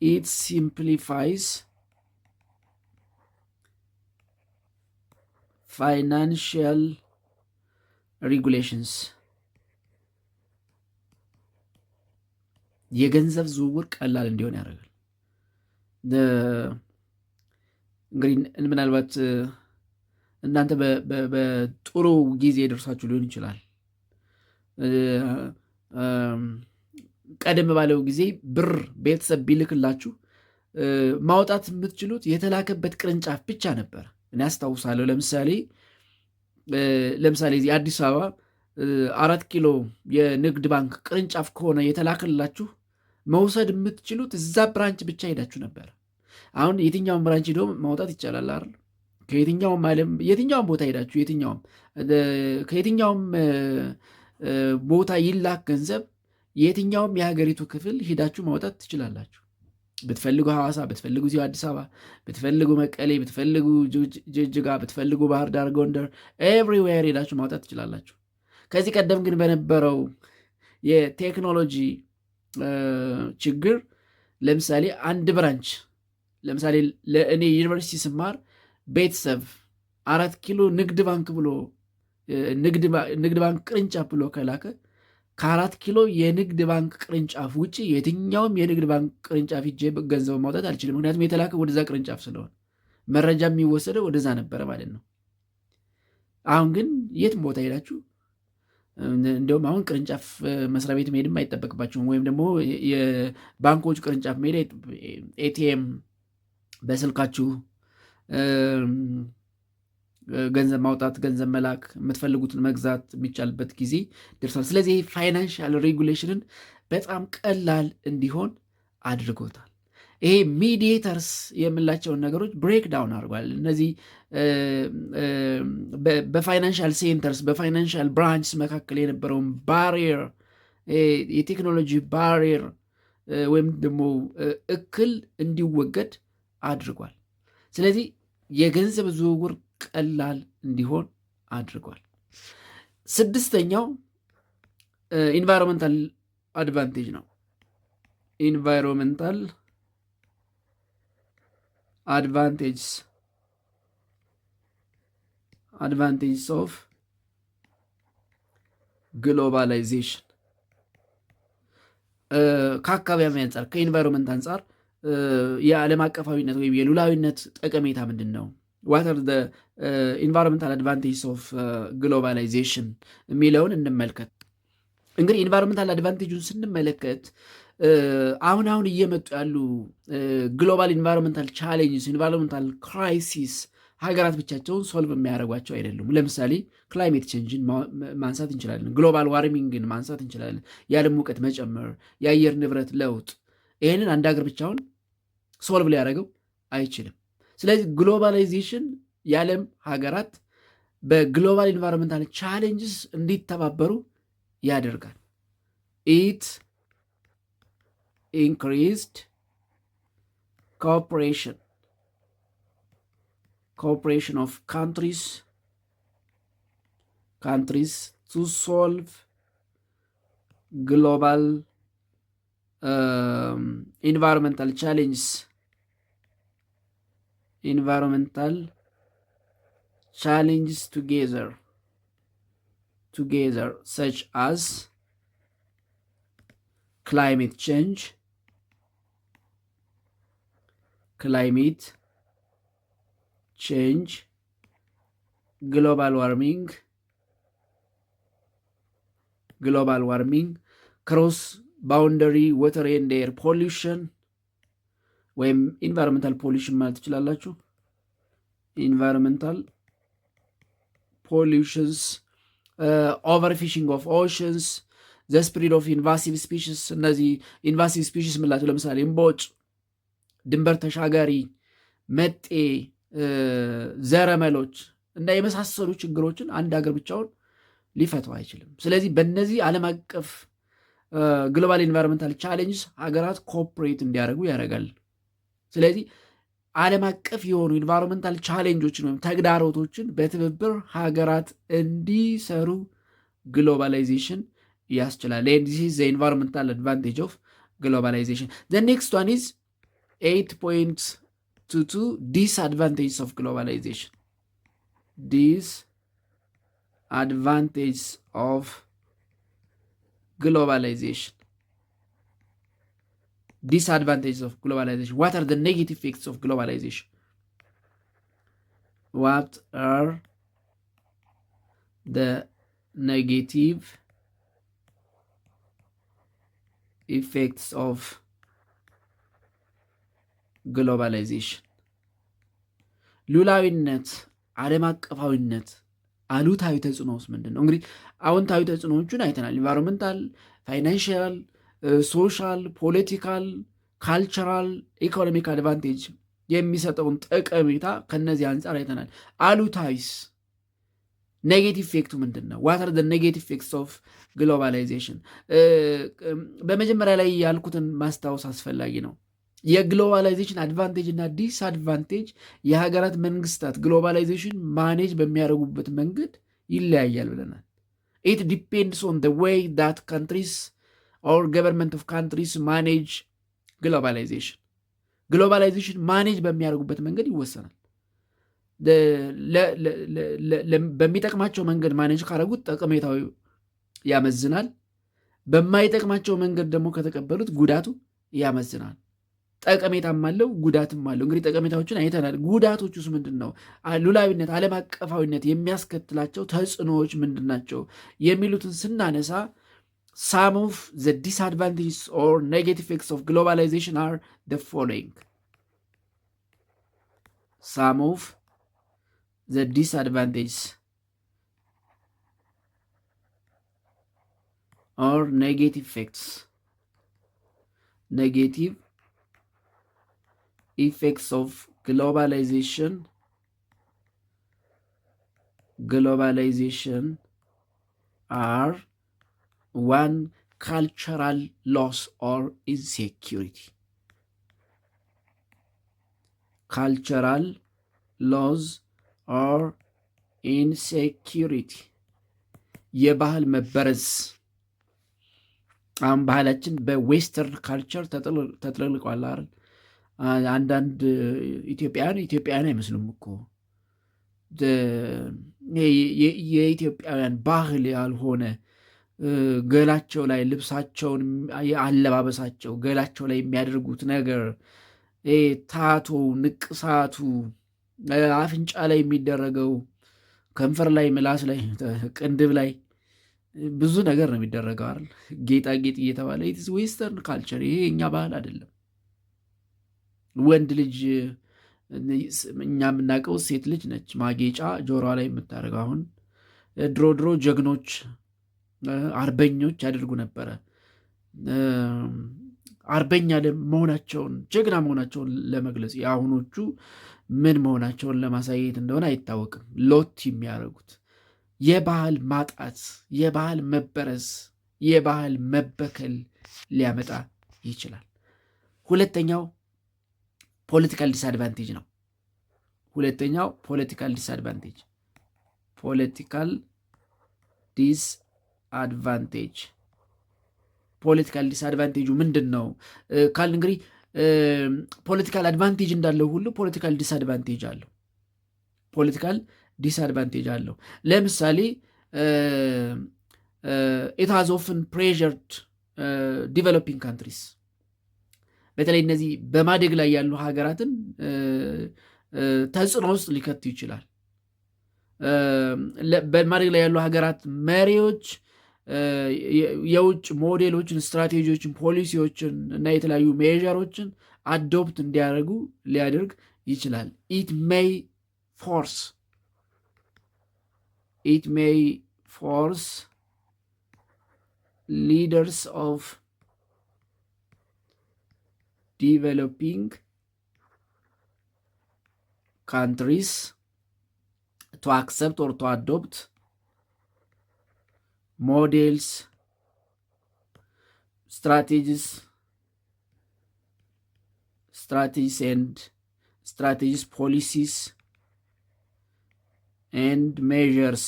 ኢት ሲምፕሊፋይስ ፋይናንሽል ሬጉሌሽንስ የገንዘብ ዝውውር ቀላል እንዲሆን ያደርጋል። እንግዲህ ምናልባት እናንተ በጥሩ ጊዜ ደርሳችሁ ሊሆን ይችላል። ቀደም ባለው ጊዜ ብር ቤተሰብ ቢልክላችሁ ማውጣት የምትችሉት የተላከበት ቅርንጫፍ ብቻ ነበር። እኔ አስታውሳለሁ። ለምሳሌ እዚህ አዲስ አበባ 4 ኪሎ የንግድ ባንክ ቅርንጫፍ ከሆነ የተላከላችሁ መውሰድ የምትችሉት እዛ ብራንች ብቻ ሄዳችሁ ነበር። አሁን የትኛውም ብራንች ሄዶ ማውጣት ይቻላል አይደል? ከየትኛውም ዓለም የትኛውም ቦታ ሄዳችሁ ከየትኛውም ቦታ ይላክ ገንዘብ የትኛውም የሀገሪቱ ክፍል ሄዳችሁ ማውጣት ትችላላችሁ። ብትፈልጉ ሐዋሳ፣ ብትፈልጉ እዚሁ አዲስ አበባ፣ ብትፈልጉ መቀሌ፣ ብትፈልጉ ጅጅጋ፣ ብትፈልጉ ባህር ዳር፣ ጎንደር ኤቭሪዌር ሄዳችሁ ማውጣት ትችላላችሁ። ከዚህ ቀደም ግን በነበረው የቴክኖሎጂ ችግር ለምሳሌ አንድ ብራንች ለምሳሌ ለእኔ ዩኒቨርሲቲ ስማር ቤተሰብ 4 ኪሎ ንግድ ባንክ ብሎ ንግድ ባንክ ቅርንጫፍ ብሎ ከላከ ከ4 ኪሎ የንግድ ባንክ ቅርንጫፍ ውጭ የትኛውም የንግድ ባንክ ቅርንጫፍ ሂጄ ገንዘብ ማውጣት አልችልም። ምክንያቱም የተላከ ወደዛ ቅርንጫፍ ስለሆነ መረጃ የሚወሰደው ወደዛ ነበረ ማለት ነው። አሁን ግን የትም ቦታ ሄዳችሁ እንዲሁም አሁን ቅርንጫፍ መስሪያ ቤት መሄድም አይጠበቅባችሁም። ወይም ደግሞ የባንኮች ቅርንጫፍ መሄድ ኤቲኤም በስልካችሁ ገንዘብ ማውጣት፣ ገንዘብ መላክ፣ የምትፈልጉትን መግዛት የሚቻልበት ጊዜ ደርሷል። ስለዚህ ፋይናንሻል ሬጉሌሽንን በጣም ቀላል እንዲሆን አድርጎታል። ይሄ ሚዲዬተርስ የምላቸውን ነገሮች ብሬክ ዳውን አድርጓል። እነዚህ በፋይናንሻል ሴንተርስ በፋይናንሻል ብራንችስ መካከል የነበረውን ባሪየር የቴክኖሎጂ ባሪየር ወይም ደግሞ እክል እንዲወገድ አድርጓል። ስለዚህ የገንዘብ ዝውውር ቀላል እንዲሆን አድርጓል። 6ኛው ኢንቫይሮንመንታል አድቫንቴጅ ነው። ኢንቫይሮንመንታል አድቫንቴጅስ ኦፍ ግሎባላይዜሽን ከአካባቢ አንጻር ከኢንቫይሮንመንት አንጻር የዓለም አቀፋዊነት ወይም የሉላዊነት ጠቀሜታ ምንድን ነው? ዋት አር ኢንቫይሮንመንታል አድቫንቴጅስ ኦፍ ግሎባላይዜሽን የሚለውን እንመልከት። እንግዲህ ኢንቫይሮንመንታል አድቫንቴጁን ስንመለከት አሁን እየመጡ ያሉ ግሎባል ኢንቫይሮንመንታል ቻሌንጅስ ኢንቫይሮንመንታል ክራይሲስ ሀገራት ብቻቸውን ሶልቭ የሚያደርጓቸው አይደሉም። ለምሳሌ ክላይሜት ቼንጅን ማንሳት እንችላለን። ግሎባል ዋርሚንግን ማንሳት እንችላለን። የዓለም ሙቀት መጨመር፣ የአየር ንብረት ለውጥ፣ ይህንን አንድ ሀገር ብቻውን ሶልቭ ሊያደርገው አይችልም። ስለዚህ ግሎባላይዜሽን የዓለም ሀገራት በግሎባል ኢንቫይሮንመንታል ቻሌንጅስ እንዲተባበሩ ያደርጋል። ኢት ኢንክሪዝድ ኮኦፕሬሽን cooperation of countries to solve global environmental challenges together such as climate change, global warming, cross boundary water and air pollution ወይም ኢንቫይሮንመንታል ፖሊሽን ማለት ትችላላችሁ። ኢንቫይሮንመንታል ፖሊሽንስ፣ ኦቨርፊሽንግ ኦፍ ኦሽንስ፣ ዘ ስፕሪድ ኦፍ ኢንቫሲቭ ስፒሽስ። እነዚህ ኢንቫሲቭ ስፒሽስ ምላቸው ለምሳሌ እምቦጭ፣ ድንበር ተሻጋሪ መጤ ዘረመሎች እና የመሳሰሉ ችግሮችን አንድ ሀገር ብቻውን ሊፈታው አይችልም። ስለዚህ በእነዚህ ዓለም አቀፍ ግሎባል ኢንቫይሮንመንታል ቻሌንጅስ ሀገራት ኮኦፕሬት እንዲያደርጉ ያደርጋል። ስለዚህ ዓለም አቀፍ የሆኑ ኢንቫይሮንመንታል ቻሌንጆችን ወይም ተግዳሮቶችን በትብብር ሀገራት እንዲሰሩ ግሎባላይዜሽን ያስችላል። ዲስ ኢዝ ዘ ኢንቫይሮንመንታል አድቫንቴጅ ኦፍ ግሎባላይዜሽን። ዘ ኔክስት ዋን ኢዝ 8.22 disadvantages of globalization. Disadvantages of globalization. What are the negative effects of globalization? What are the negative effects of ግሎባላይዜሽን? ሉላዊነት፣ ዓለም አቀፋዊነት አሉታዊ ተጽዕኖስ ምንድን ነው? እንግዲህ አዎንታዊ ተጽዕኖዎቹን አይተናል። ኢንቫይሮንመንታል፣ ፋይናንሽያል፣ ሶሻል፣ ፖለቲካል፣ ካልቸራል፣ ኢኮኖሚክ አድቫንቴጅ የሚሰጠውን ጠቀሜታ ከነዚህ አንጻር አይተናል። አሉታዊስ ኔጌቲቭ ኢፌክቱ ምንድን ነው? ዋት አር ዘ ኔጌቲቭ ኢፌክትስ ኦፍ ግሎባላይዜሽን? በመጀመሪያ ላይ ያልኩትን ማስታወስ አስፈላጊ ነው። የግሎባላይዜሽን አድቫንቴጅ እና ዲስአድቫንቴጅ የሀገራት መንግስታት ግሎባላይዜሽን ማኔጅ በሚያደርጉበት መንገድ ይለያያል ብለናል። ኢት ዲፔንድስ ኦን ዘ ዌይ ዳት ካንትሪስ ኦር ገቨርንመንት ኦፍ ካንትሪስ ማኔጅ ግሎባላይዜሽን። ግሎባላይዜሽን ማኔጅ በሚያደርጉበት መንገድ ይወሰናል። በሚጠቅማቸው መንገድ ማኔጅ ካደረጉት ጠቀሜታዊ ያመዝናል። በማይጠቅማቸው መንገድ ደግሞ ከተቀበሉት ጉዳቱ ያመዝናል። ጠቀሜታም አለው ጉዳትም አለው። እንግዲህ ጠቀሜታዎችን አይተናል። ጉዳቶቹስ ምንድን ነው? ሉላዊነት፣ ዓለም አቀፋዊነት የሚያስከትላቸው ተጽዕኖዎች ምንድን ናቸው የሚሉትን ስናነሳ some of the disadvantages or negative effects of globalization are the following. Some of the disadvantages or negative effects of globalization are: 1. Cultural loss or insecurity. Cultural loss or insecurity. የባህል መበረዝ። አሁን ባህላችን በዌስተርን ካልቸር ተጥለቅልቋል አይደል? አንዳንድ ኢትዮጵያውያን አይመስሉም እኮ የኢትዮጵያውያን ባህል ያልሆነ ገላቸው ላይ ልብሳቸውን፣ አለባበሳቸው፣ ገላቸው ላይ የሚያደርጉት ነገር፣ ታቶ፣ ንቅሳቱ፣ አፍንጫ ላይ የሚደረገው፣ ከንፈር ላይ፣ ምላስ ላይ፣ ቅንድብ ላይ ብዙ ነገር ነው የሚደረገው አይደል? ጌጣጌጥ እየተባለ ኢትስ ዌስተርን ካልቸር። ይሄ እኛ ባህል አይደለም። ወንድ ልጅ እኛ የምናውቀው ሴት ልጅ ነች ማጌጫ ጆሮዋ ላይ የምታደርገው። አሁን ድሮ ጀግኖች አርበኞች ያደርጉ ነበረ። አርበኛ መሆናቸውን ጀግና መሆናቸውን ለመግለጽ፣ የአሁኖቹ ምን መሆናቸውን ለማሳየት እንደሆነ አይታወቅም። ሎት የሚያደርጉት የባህል ማጣት፣ የባህል መበረዝ፣ የባህል መበከል ሊያመጣ ይችላል። ሁለተኛው ፖለቲካል ዲስአድቫንቴጅ ነው ሁለተኛው ፖለቲካል ዲስአድቫንቴጅ። ፖለቲካል ዲስአድቫንቴጅ ፖለቲካል ዲስአድቫንቴጁ ምንድን ነው ካል እንግዲህ ፖለቲካል አድቫንቴጅ እንዳለው ሁሉ ፖለቲካል ዲስአድቫንቴጅ አለው። ፖለቲካል ዲስአድቫንቴጅ አለው። ለምሳሌ ኢት ሃዝ ኦፍን ፕሬዠርድ ዲቨሎፒንግ ካንትሪስ፣ በተለይ እነዚህ በማደግ ላይ ያሉ ሀገራትን ተጽዕኖ ውስጥ ሊከቱ ይችላል። በማደግ ላይ ያሉ ሀገራት መሪዎች የውጭ ሞዴሎችን፣ ስትራቴጂዎችን፣ ፖሊሲዎችን እና የተለያዩ ሜዥሮችን አዶፕት እንዲያደርጉ ሊያደርግ ይችላል። ኢት ሜይ ፎርስ ሊደርስ ኦፍ ዲቨሎፒንግ ካንትሪስ to accept or to adopt models, strategies, policies, and measures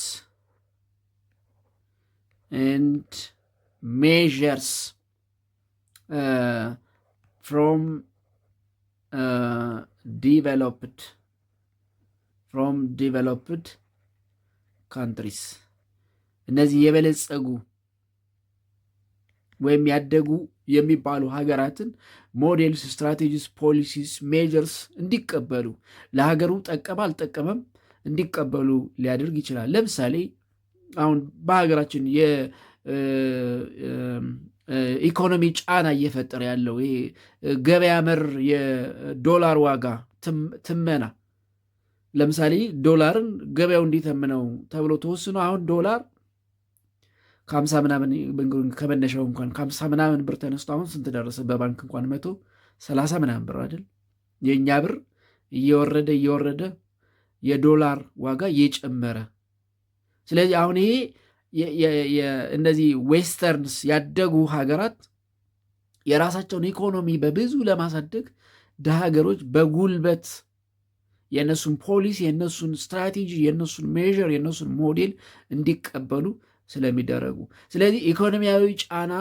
from developed ካንትሪስ። እነዚህ የበለጸጉ ወይም ያደጉ የሚባሉ ሀገራትን ሞዴልስ፣ ስትራቴጂስ፣ ፖሊሲስ፣ ሜጀርስ እንዲቀበሉ ለሀገሩ ጠቀመ አልጠቀመም እንዲቀበሉ ሊያደርግ ይችላል። ለምሳሌ አሁን በሀገራችን የኢኮኖሚ ጫና እየፈጠረ ያለው ይሄ ገበያ መር የዶላር ዋጋ ትመና፣ ለምሳሌ ዶላርን ገበያው እንዲተምነው ተብሎ ተወስኖ አሁን ዶላር ከ50 ምናምን ከመነሻው እንኳን ከ50 ምናምን ብር ተነስቶ አሁን ስንት ደረሰ? በባንክ እንኳን 130 ምናምን ብር አይደል? የእኛ ብር እየወረደ የዶላር ዋጋ እየጨመረ። ስለዚህ አሁን ይሄ እነዚህ ዌስተርንስ ያደጉ ሀገራት የራሳቸውን ኢኮኖሚ በብዙ ለማሳደግ ደሃ ሀገሮች በጉልበት የእነሱን ፖሊሲ፣ የእነሱን ስትራቴጂ፣ የእነሱን ሜዥር፣ የእነሱን ሞዴል እንዲቀበሉ ስለሚደረጉ፣ ስለዚህ ኢኮኖሚያዊ ጫና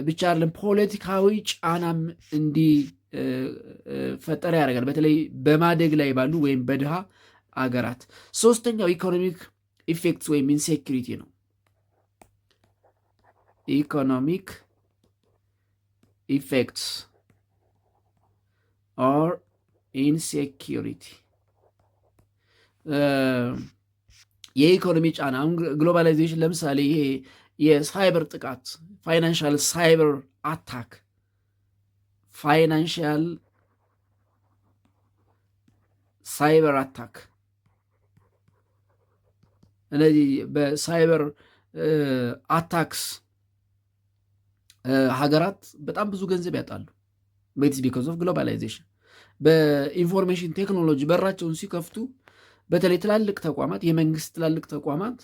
ብቻ አይደለም ፖለቲካዊ ጫናም እንዲፈጠር ያደርጋል፣ በተለይ በማደግ ላይ ባሉ ወይም በድሃ አገራት። ሶስተኛው ኢኮኖሚክ ኢፌክትስ ወይም ኢንሴኪሪቲ ነው። ኢኮኖሚክ ኢፌክትስ ኦር ኢንሴኪሪቲ የኢኮኖሚ ጫና። አሁን ግሎባላይዜሽን ለምሳሌ ይሄ የሳይበር ጥቃት ፋይናንሻል ሳይበር አታክ እነዚህ በሳይበር አታክስ ሀገራት በጣም ብዙ ገንዘብ ያጣሉ። ኢትስ ቢኮዝ ኦፍ ግሎባላይዜሽን። በኢንፎርሜሽን ቴክኖሎጂ በራቸውን ሲከፍቱ በተለይ ትላልቅ ተቋማት፣ የመንግስት ትላልቅ ተቋማት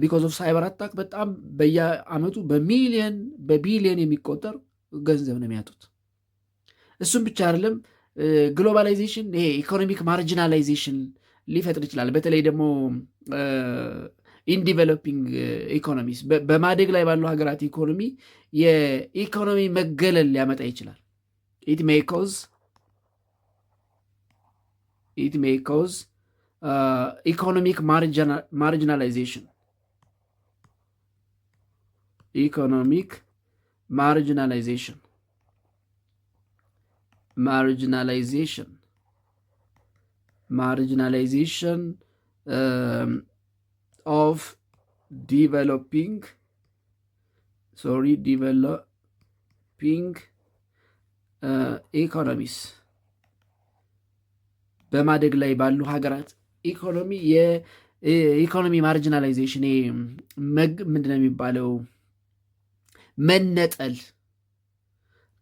ቢኮዝ ኦፍ ሳይበር አታክ በጣም በየአመቱ በቢሊየን የሚቆጠር ገንዘብ ነው የሚያጡት። እሱም ብቻ አይደለም፣ ግሎባላይዜሽን ይሄ ኢኮኖሚክ ማርጂናላይዜሽን ሊፈጥር ይችላል። በተለይ ደግሞ ኢንዲቨሎፒንግ ኢኮኖሚስ በማደግ ላይ ባሉ ሀገራት ኢኮኖሚ የኢኮኖሚ መገለል ሊያመጣ ይችላል። ኢት ሜይ ኮዝ ኢኮኖሚክ ማርጂናላይዜሽን of developing ኢኮኖሚስ በማደግ ላይ ባሉ ሀገራት ኢኮኖሚ የኢኮኖሚ ማርጂናላይዜሽን ምንድነው የሚባለው? መነጠል፣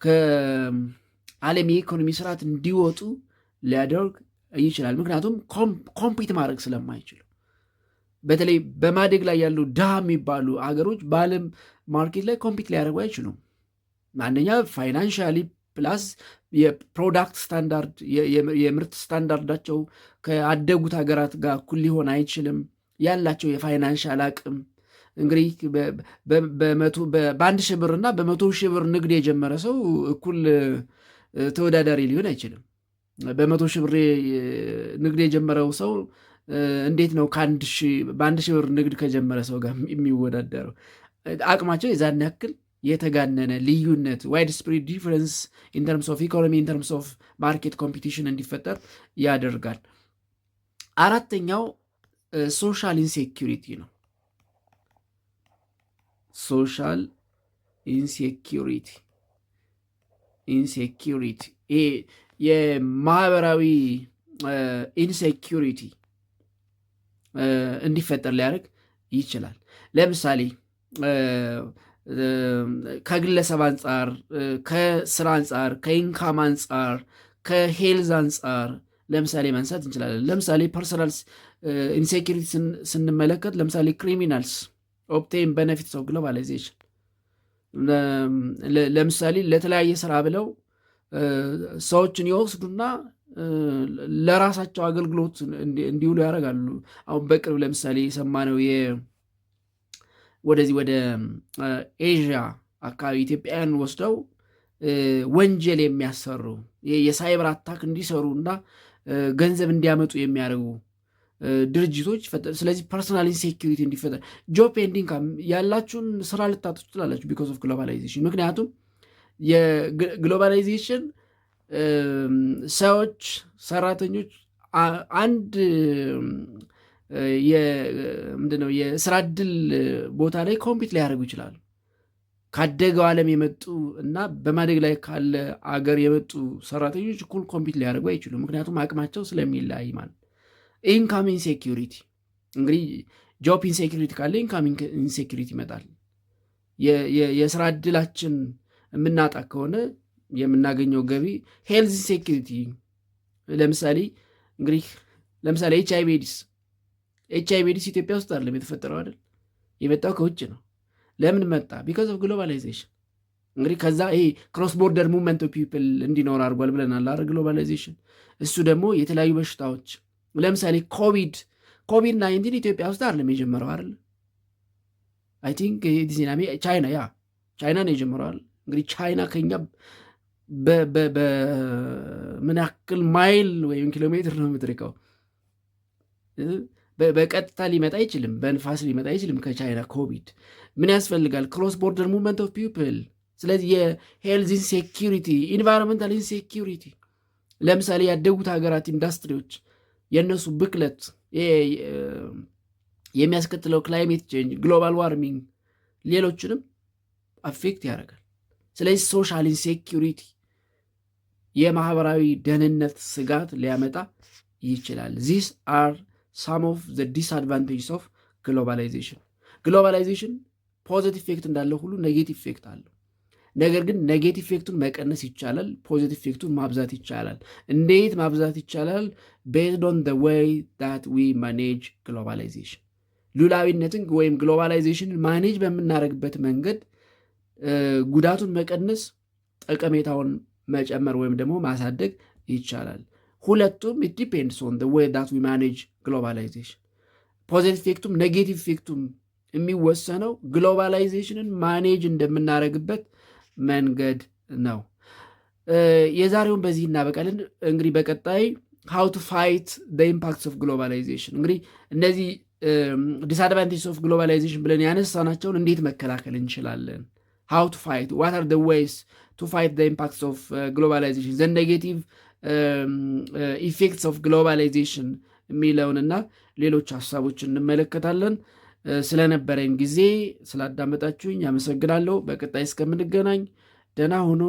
ከዓለም የኢኮኖሚ ስርዓት እንዲወጡ ሊያደርግ ይችላል። ምክንያቱም ኮምፒት ማድረግ ስለማይችሉ፣ በተለይ በማደግ ላይ ያሉ ድሃ የሚባሉ ሀገሮች በዓለም ማርኬት ላይ ኮምፒት ሊያደርጉ አይችሉም። አንደኛ ፋይናንሻሊ ፕላስ የፕሮዳክት ስታንዳርድ የምርት ስታንዳርዳቸው ከአደጉት ሀገራት ጋር እኩል ሊሆን አይችልም። ያላቸው የፋይናንሻል አቅም እንግዲህ በ1 ሺህ ብር እና በ100 ሺህ ብር ንግድ የጀመረ ሰው እኩል ተወዳዳሪ ሊሆን አይችልም። በ100 ሺህ ብር ንግድ የጀመረው ሰው እንዴት ነው በ1 ሺህ ብር ንግድ ከጀመረ ሰው ጋር የሚወዳደረው? አቅማቸው የዛን ያክል የተጋነነ ልዩነት ዋይድ ስፕሪድ ዲፍረንስ ኢን ተርምስ ኦፍ ኢኮኖሚ ኢን ተርምስ ኦፍ ማርኬት ኮምፒቲሽን እንዲፈጠር ያደርጋል። አራተኛው ሶሻል ኢንሴኪሪቲ ነው። ሶሻል ኢንሴኪሪቲ የማህበራዊ ኢንሴኪሪቲ እንዲፈጠር ሊያደርግ ይችላል። ለምሳሌ ከግለሰብ አንጻር፣ ከስራ አንጻር፣ ከኢንካም አንጻር፣ ከሄልዝ አንጻር ለምሳሌ ማንሳት እንችላለን። ለምሳሌ ፐርሰናል ኢንሴኪሪቲ ስንመለከት ለምሳሌ ክሪሚናልስ ኦብቴን ቤኔፊትስ ኦፍ ግሎባላይዜሽን ለምሳሌ ለተለያየ ስራ ብለው ሰዎችን ይወስዱና ለራሳቸው አገልግሎት እንዲውሉ ያደርጋሉ። አሁን በቅርብ ለምሳሌ የሰማነው ወደዚህ ወደ ኤዥያ አካባቢ ኢትዮጵያውያን ወስደው ወንጀል የሚያሰሩ የሳይበር አታክ እንዲሰሩ እና ገንዘብ እንዲያመጡ የሚያደርጉ ድርጅቶች ይፈጠር። ስለዚህ ፐርሰናል ኢንሴኪሪቲ እንዲፈጠር ጆብ ኤንድ ኢንካም ያላችሁን ስራ ልታጡ ትችላላችሁ ቢኮዝ ኦፍ ግሎባላይዜሽን። ምክንያቱም የግሎባላይዜሽን ሰዎች ሰራተኞች አንድ ምንድነው የስራ እድል ቦታ ላይ ኮምፒት ሊያደርጉ ይችላሉ። ካደገው ዓለም የመጡ እና በማደግ ላይ ካለ አገር የመጡ ሰራተኞች እኩል ኮምፒት ሊያደርጉ አይችሉም። ምክንያቱም አቅማቸው ስለሚለያይ ማለት። ኢንካም ኢንሴኪሪቲ እንግዲህ ጆብ ኢንሴኪሪቲ ካለ ኢንካም ኢንሴኪሪቲ ይመጣል። የስራ እድላችን የምናጣ ከሆነ የምናገኘው ገቢ ሄልዝ ኢንሴኪሪቲ ለምሳሌ ኤች አይ ቪ ኤዲስ ኢትዮጵያ ውስጥ አይደለም የተፈጠረው አይደል? የመጣው ከውጭ ነው። ለምን መጣ? ቢካዝ ኦፍ ግሎባላይዜሽን። እንግዲህ ከዛ ይሄ ክሮስ ቦርደር ሙቭመንት ኦፍ ፒፕል እንዲኖር አድርጓል ብለናል አይደል? ግሎባላይዜሽን። እሱ ደግሞ የተለያዩ በሽታዎች ለምሳሌ ኮቪድ-19 ኢትዮጵያ ውስጥ አይደለም የጀመረው አይደል? አይ ቲንክ ቻይና ነው የጀመረው አይደል? እንግዲህ ቻይና ከኛ በምን ያክል ማይል ወይም ኪሎሜትር ነው የምትርቀው? በቀጥታ ሊመጣ አይችልም፣ በንፋስ ሊመጣ አይችልም። ከቻይና ኮቪድ ምን ያስፈልጋል? ክሮስ ቦርደር ሙቭመንት ኦፍ ፒፕል። ስለዚህ የሄልዝ ኢንሴኪሪቲ፣ ኢንቫይሮንመንታል ኢንሴኪሪቲ ለምሳሌ ያደጉት ሀገራት ኢንዱስትሪዎች የእነሱ ብክለት የሚያስከትለው ክላይሜት ቼንጅ፣ ግሎባል ዋርሚንግ ሌሎችንም አፌክት ያደርጋል። ስለዚህ ሶሻል ኢንሴኪሪቲ የማህበራዊ ደህንነት ስጋት ሊያመጣ ይችላል። ዚስ አር some of the disadvantages of globalization. ግሎባላይዜሽን ፖዚቲቭ ኢፌክት እንዳለው ሁሉ ኔጌቲቭ ኢፌክት አለው። ነገር ግን ኔጌቲቭ ኢፌክቱን መቀነስ ይቻላል፣ ፖዚቲቭ ኢፌክቱን ማብዛት ይቻላል። እንዴት ማብዛት ይቻላል? based on the way that we manage globalization. ሉላዊነትን ወይም ግሎባላይዜሽንን ማኔጅ በምናደርግበት መንገድ ጉዳቱን መቀነስ፣ ጠቀሜታውን መጨመር ወይም ደግሞ ማሳደግ ይቻላል። ሁለቱም it depends on the way that we manage globalization. ፖዚቲቭ ኢፌክቱም ኔጌቲቭ ኢፌክቱም የሚወሰነው ግሎባላይዜሽንን ማኔጅ እንደምናደርግበት መንገድ ነው። የዛሬውን በዚህ እናበቃለን። እንግዲህ በቀጣይ how to fight the impacts of globalization እንግዲህ እነዚህ disadvantages of globalization ብለን ያነሳናቸውን እንዴት መከላከል እንችላለን? how to fight, what are the ways to fight the impacts of globalization, the negative effects of globalization የሚለውንና ሌሎች ሀሳቦችን እንመለከታለን። ስለነበረን ጊዜ ስላዳመጣችሁኝ አመሰግናለሁ። በቀጣይ እስከምንገናኝ ደህና ሁኑ።